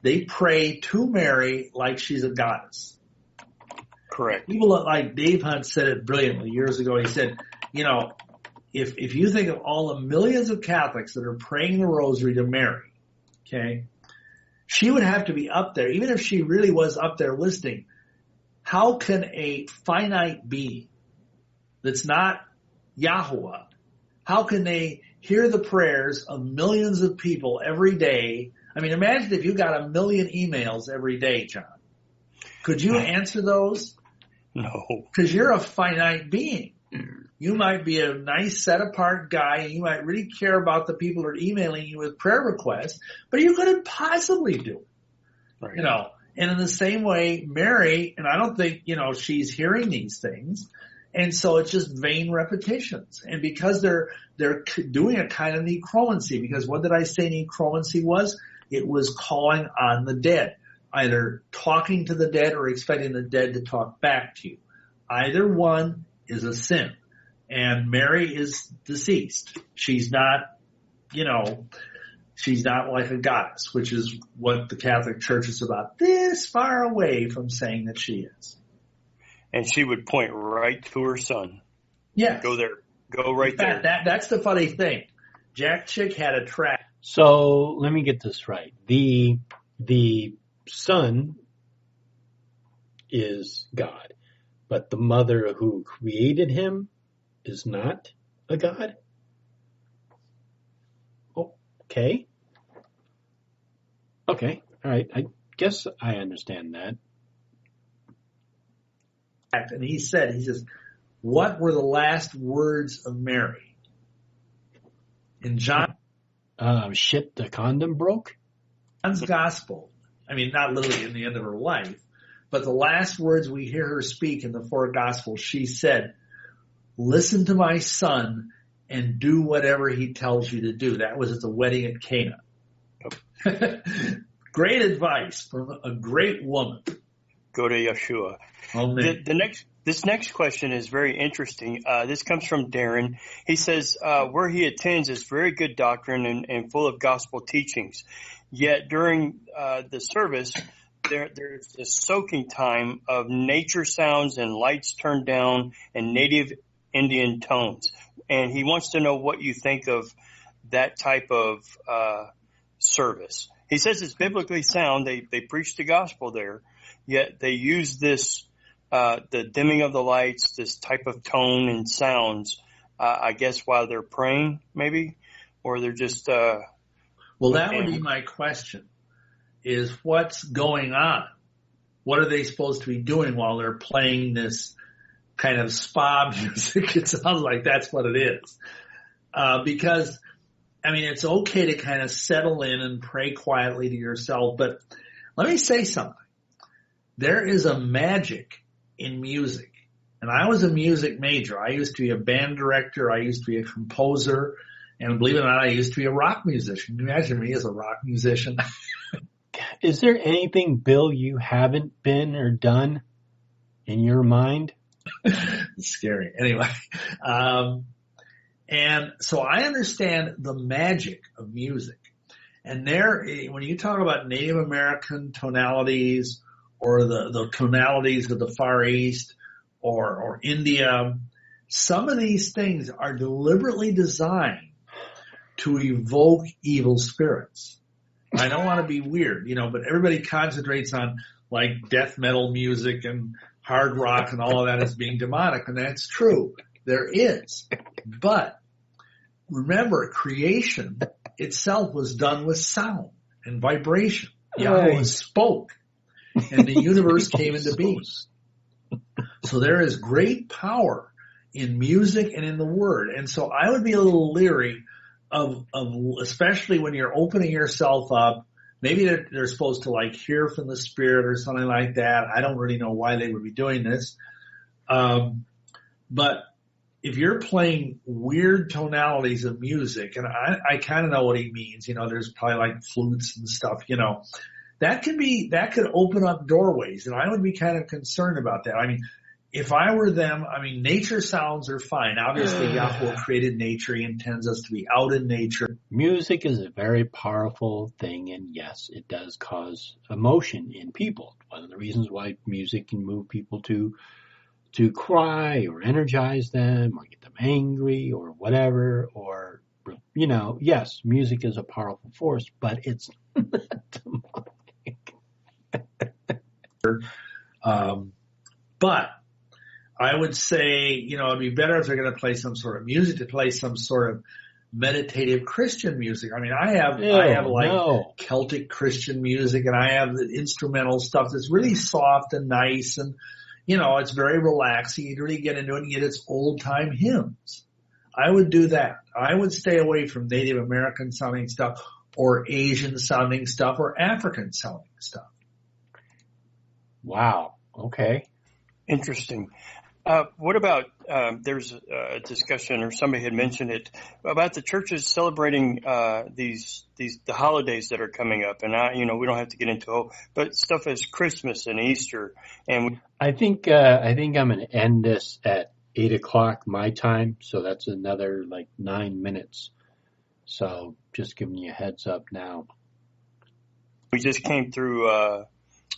they pray to Mary like she's a goddess. Correct. People like Dave Hunt said it brilliantly years ago. He said, if you think of all the millions of Catholics that are praying the rosary to Mary, okay, she would have to be up there. Even if she really was up there listening, how can a finite being that's not Yahweh, how can they hear the prayers of millions of people every day? Imagine if you got 1 million emails every day, John. Could you answer those? No. Because you're a finite being. You might be a nice set-apart guy, and you might really care about the people who are emailing you with prayer requests, but you couldn't possibly do it. Right. And in the same way, Mary, and I don't think, she's hearing these things, and so it's just vain repetitions. And because they're doing a kind of necromancy, because what did I say necromancy was? It was calling on the dead, either talking to the dead or expecting the dead to talk back to you. Either one is a sin. And Mary is deceased. She's not, she's not like a goddess, which is what the Catholic Church is about, this far away from saying that she is. And she would point right to her son. Yeah. Go there. Go right there. That's the funny thing. Jack Chick had a track. So let me get this right. The son is God, but the mother who created him is not a god? Okay. All right. I guess I understand that. And he says, what were the last words of Mary? In John, shit, the condom broke? John's gospel, not literally in the end of her life, but the last words we hear her speak in the 4 gospels, she said, listen to my son and do whatever he tells you to do. That was at the wedding at Cana. Great advice from a great woman. Go to Yeshua. This next question is very interesting. This comes from Darren. He says, where he attends is very good doctrine and full of gospel teachings. Yet during the service, there's this soaking time of nature sounds and lights turned down and native Indian tones. And he wants to know what you think of that type of service. He says it's biblically sound. They preach the gospel there, yet they use this, the dimming of the lights, this type of tone and sounds, I guess while they're praying maybe, or they're just, well, that would be my question, is what's going on? What are they supposed to be doing while they're playing this kind of spa music? It sounds like that's what it is. Because, it's okay to kind of settle in and pray quietly to yourself, but let me say something. There is a magic in music. And I was a music major. I used to be a band director. I used to be a composer. And believe it or not, I used to be a rock musician. Can you imagine me as a rock musician? Is there anything, Bill, you haven't been or done in your mind? It's scary. Anyway, And so I understand the magic of music. And when you talk about Native American tonalities or the tonalities of the Far East or India, some of these things are deliberately designed to evoke evil spirits. I don't want to be weird, but everybody concentrates on like death metal music and hard rock and all of that as being demonic, and that's true. There is. But remember, creation itself was done with sound and vibration. Yahweh spoke, and the universe came into being. So there is great power in music and in the word. And so I would be a little leery of especially when you're opening yourself up. Maybe they're supposed to like hear from the Spirit or something like that. I don't really know why they would be doing this. But if you're playing weird tonalities of music, and I kind of know what he means, there's probably like flutes and stuff, that could open up doorways, and I would be kind of concerned about that. I mean, if I were them, nature sounds are fine. Obviously, Yahweh created nature. He intends us to be out in nature. Music is a very powerful thing, and yes, it does cause emotion in people. One of the reasons why music can move people to cry or energize them or get them angry or whatever, or, yes, music is a powerful force, but it's demonic. But I would say, it'd be better if they're going to play some sort of music to play some sort of meditative Christian music. I have Celtic Christian music, and I have the instrumental stuff that's really soft and nice, and it's very relaxing. You really get into it and get its old time hymns. I would do that. I would stay away from Native American sounding stuff or Asian sounding stuff or African sounding stuff. Wow. Okay. Interesting. What about, there's a discussion, or somebody had mentioned it, about the churches celebrating the holidays that are coming up. And we don't have to get into but stuff as Christmas and Easter. And I think I'm going to end this at 8:00 my time. So that's another 9 minutes. So just giving you a heads up now. We just came through a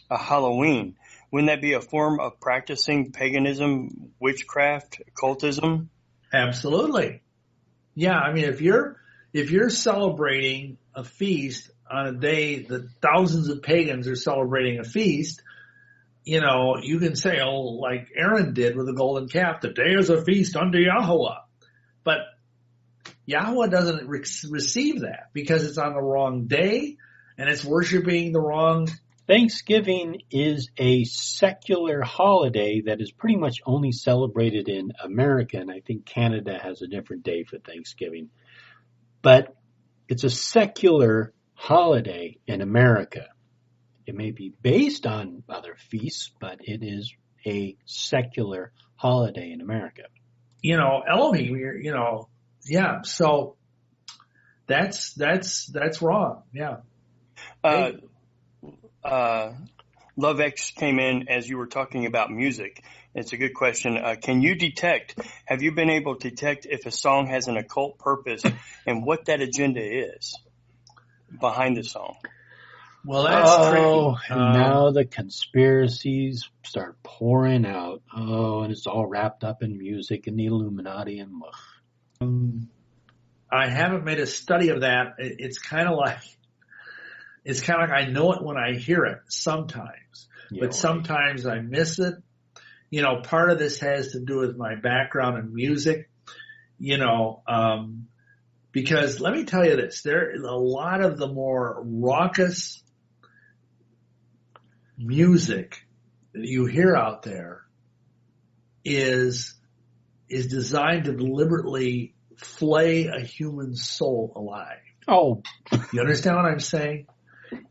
Halloween. Wouldn't that be a form of practicing paganism, witchcraft, occultism? Absolutely. Yeah, if you're celebrating a feast on a day that thousands of pagans are celebrating a feast, you can say, like Aaron did with the golden calf, the day is a feast unto Yahweh. But Yahweh doesn't receive that because it's on the wrong day and it's worshiping the wrong. Thanksgiving is a secular holiday that is pretty much only celebrated in America, and I think Canada has a different day for Thanksgiving. But it's a secular holiday in America. It may be based on other feasts, but it is a secular holiday in America. Elohim, yeah. So that's wrong. Yeah. Love X came in as you were talking about music. It's a good question. Have you been able to detect if a song has an occult purpose and what that agenda is behind the song? Well, that's tricky. And now the conspiracies start pouring out. And it's all wrapped up in music and the Illuminati and I haven't made a study of that. It's kind of like I know it when I hear it sometimes, but sometimes I miss it. Part of this has to do with my background in music, because let me tell you this, there is a lot of the more raucous music that you hear out there is designed to deliberately flay a human soul alive. Oh, you understand what I'm saying?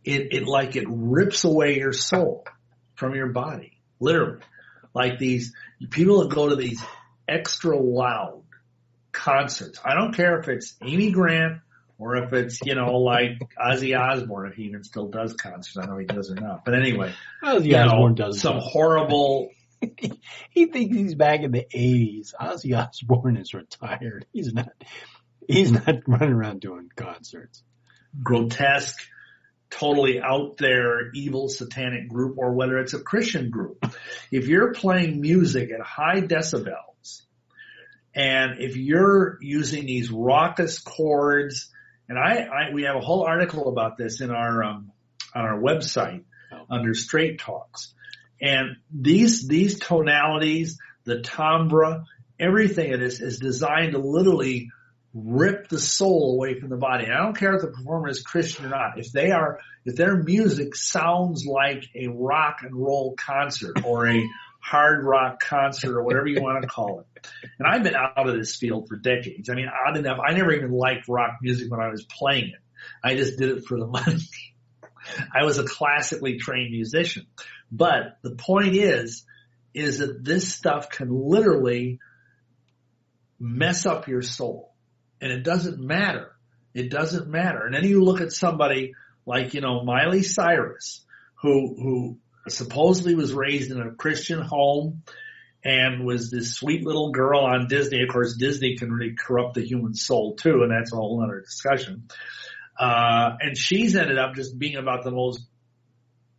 It rips away your soul from your body, literally. Like these people that go to these extra loud concerts. I don't care if it's Amy Grant or if it's, like Ozzy Osbourne, if he even still does concerts. I don't know if he does or not. But anyway, Ozzy Osbourne does some horrible He thinks he's back in the 80s. Ozzy Osbourne is retired. He's not running around doing concerts. Grotesque, totally out there, evil satanic group, or whether it's a Christian group. If you're playing music at high decibels, and if you're using these raucous chords, and we have a whole article about this in our on our website under Straight Talks, and these tonalities, the timbre, everything of this is designed to literally rip the soul away from the body. And I don't care if the performer is Christian or not. If their music sounds like a rock and roll concert or a hard rock concert or whatever you want to call it. And I've been out of this field for decades. I mean, odd enough, I never even liked rock music when I was playing it. I just did it for the money. I was a classically trained musician. But the point is that this stuff can literally mess up your soul. And it doesn't matter. It doesn't matter. And then you look at somebody like, Miley Cyrus, who supposedly was raised in a Christian home and was this sweet little girl on Disney. Of course, Disney can really corrupt the human soul too, and that's a whole other discussion. And she's ended up just being about the most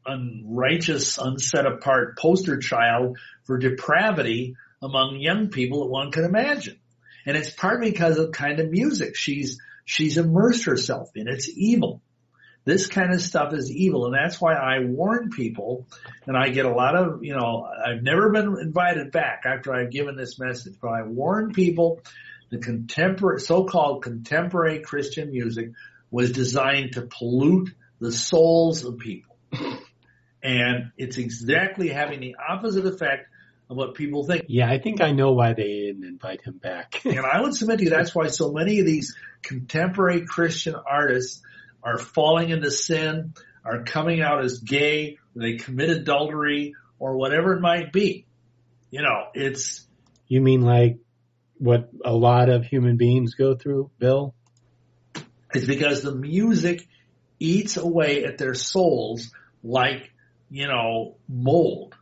unrighteous, unset apart poster child for depravity among young people that one can imagine. And it's partly because of kind of music she's immersed herself in. It's evil. This kind of stuff is evil, and that's why I warn people, and I get a lot of, I've never been invited back after I've given this message, but I warn people the so-called contemporary Christian music was designed to pollute the souls of people. And it's exactly having the opposite effect of what people think. Yeah, I think I know why they didn't invite him back. And I would submit to you that's why so many of these contemporary Christian artists are falling into sin, are coming out as gay, they commit adultery, or whatever it might be. It's... You mean like what a lot of human beings go through, Bill? It's because the music eats away at their souls like, mold.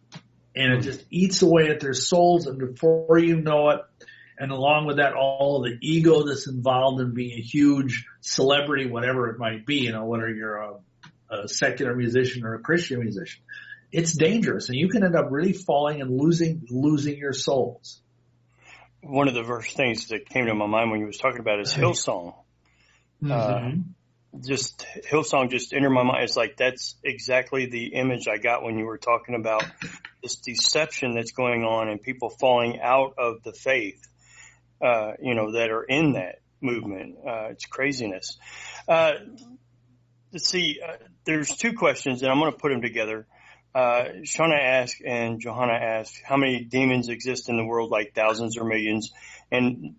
And it just eats away at their souls, and before you know it, and along with that, all of the ego that's involved in being a huge celebrity, whatever it might be, whether you're a secular musician or a Christian musician, it's dangerous, and you can end up really falling and losing your souls. One of the first things that came to my mind when you was talking about is Hillsong. Mm-hmm. Hillsong just entered my mind. It's like that's exactly the image I got when you were talking about this deception that's going on and people falling out of the faith, that are in that movement. It's craziness. Let's see. There's two questions, and I'm going to put them together. Shauna asked and Johanna asked, how many demons exist in the world, like thousands or millions? And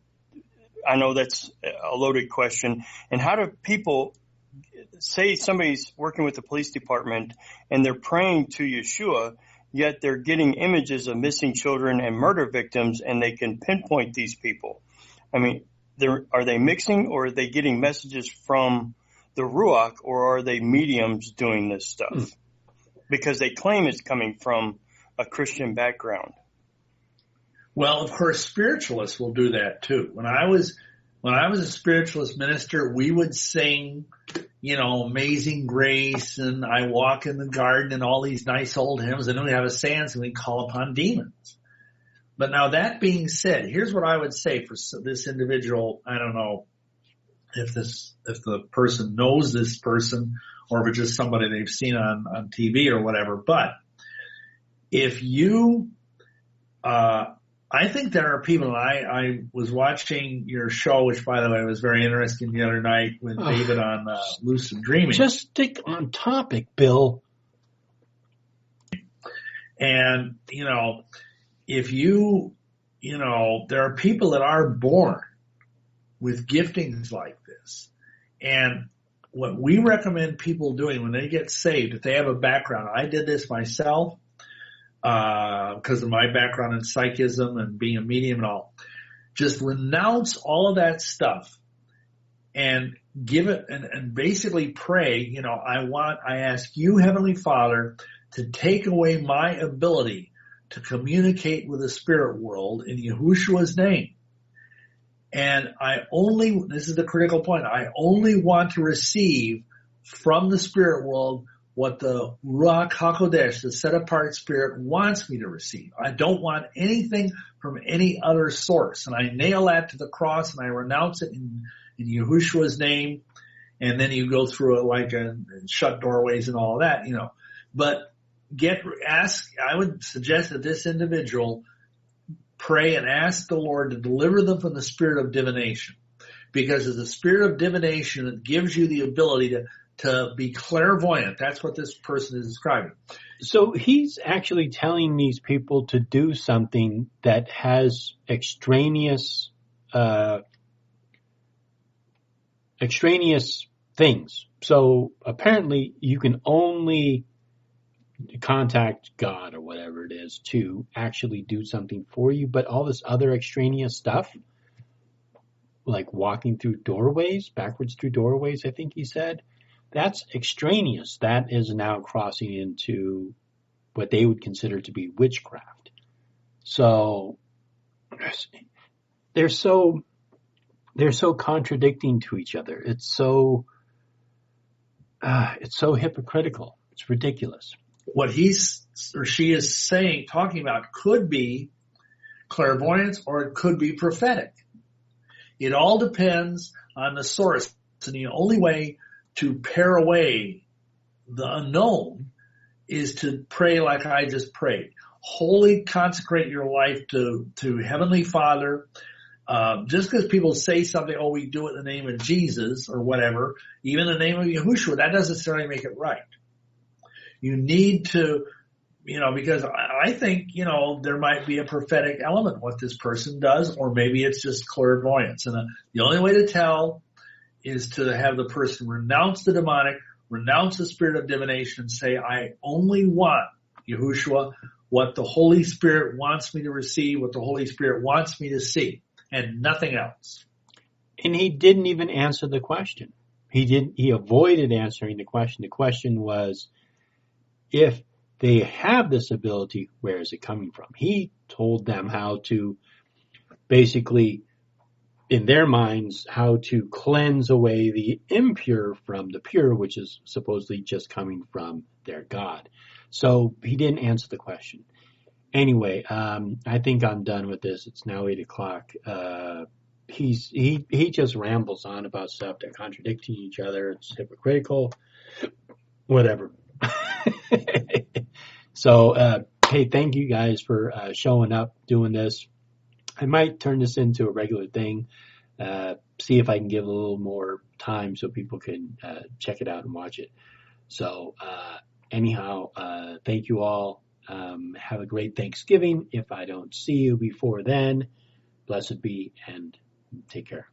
I know that's a loaded question. And how do people say somebody's working with the police department and they're praying to Yeshua, yet they're getting images of missing children and murder victims, and they can pinpoint these people? I mean, are they mixing, or are they getting messages from the Ruach, or are they mediums doing this stuff? Because they claim it's coming from a Christian background. Well, of course, spiritualists will do that too. When I was a spiritualist minister, we would sing, Amazing Grace, and I Walk in the Garden, and all these nice old hymns, and then we have a seance and we call upon demons. But now that being said, here's what I would say for this individual. I don't know if the person knows this person or if it's just somebody they've seen on TV or whatever. But if you, I think there are people, and I was watching your show, which by the way was very interesting the other night with David on lucid dreaming. Just stick on topic, Bill. And, if there are people that are born with giftings like this. And what we recommend people doing when they get saved, if they have a background, I did this myself because of my background in psychism and being a medium and all, just renounce all of that stuff and give it and basically pray, I ask you, Heavenly Father, to take away my ability to communicate with the spirit world in Yahushua's name. And this is the critical point, I only want to receive from the spirit world what the Ruach HaKodesh, the set-apart spirit, wants me to receive. I don't want anything from any other source. And I nail that to the cross and I renounce it in Yahushua's name. And then you go through it like and shut doorways and all of that, But I would suggest that this individual pray and ask the Lord to deliver them from the spirit of divination. Because it's the spirit of divination that gives you the ability to be clairvoyant. That's what this person is describing. So he's actually telling these people to do something that has extraneous things. So apparently you can only contact God or whatever it is to actually do something for you, but all this other extraneous stuff, like walking through doorways, backwards through doorways, I think he said, that's extraneous. That is now crossing into what they would consider to be witchcraft. So they're so contradicting to each other. It's so hypocritical. It's ridiculous. What he's or she is talking about could be clairvoyance or it could be prophetic. It all depends on the source. And the only way to pare away the unknown is to pray like I just prayed. Wholly consecrate your life to Heavenly Father. Just because people say something, we do it in the name of Jesus or whatever, even the name of Yahushua, that doesn't necessarily make it right. You need to, because I think, there might be a prophetic element what this person does, or maybe it's just clairvoyance. And the only way to tell is to have the person renounce the demonic, renounce the spirit of divination, and say, I only want, Yahushua, what the Holy Spirit wants me to receive, what the Holy Spirit wants me to see, and nothing else. And he didn't even answer the question. He avoided answering the question. The question was, if they have this ability, where is it coming from? He told them how to basically, in their minds, how to cleanse away the impure from the pure, which is supposedly just coming from their God. So he didn't answer the question. Anyway, I think I'm done with this. It's now 8:00. He just rambles on about stuff. They're contradicting each other. It's hypocritical. Whatever. So, hey, thank you guys for showing up, doing this. I might turn this into a regular thing. See if I can give a little more time so people can check it out and watch it. So, anyhow, thank you all. Have a great Thanksgiving. If I don't see you before then, blessed be and take care.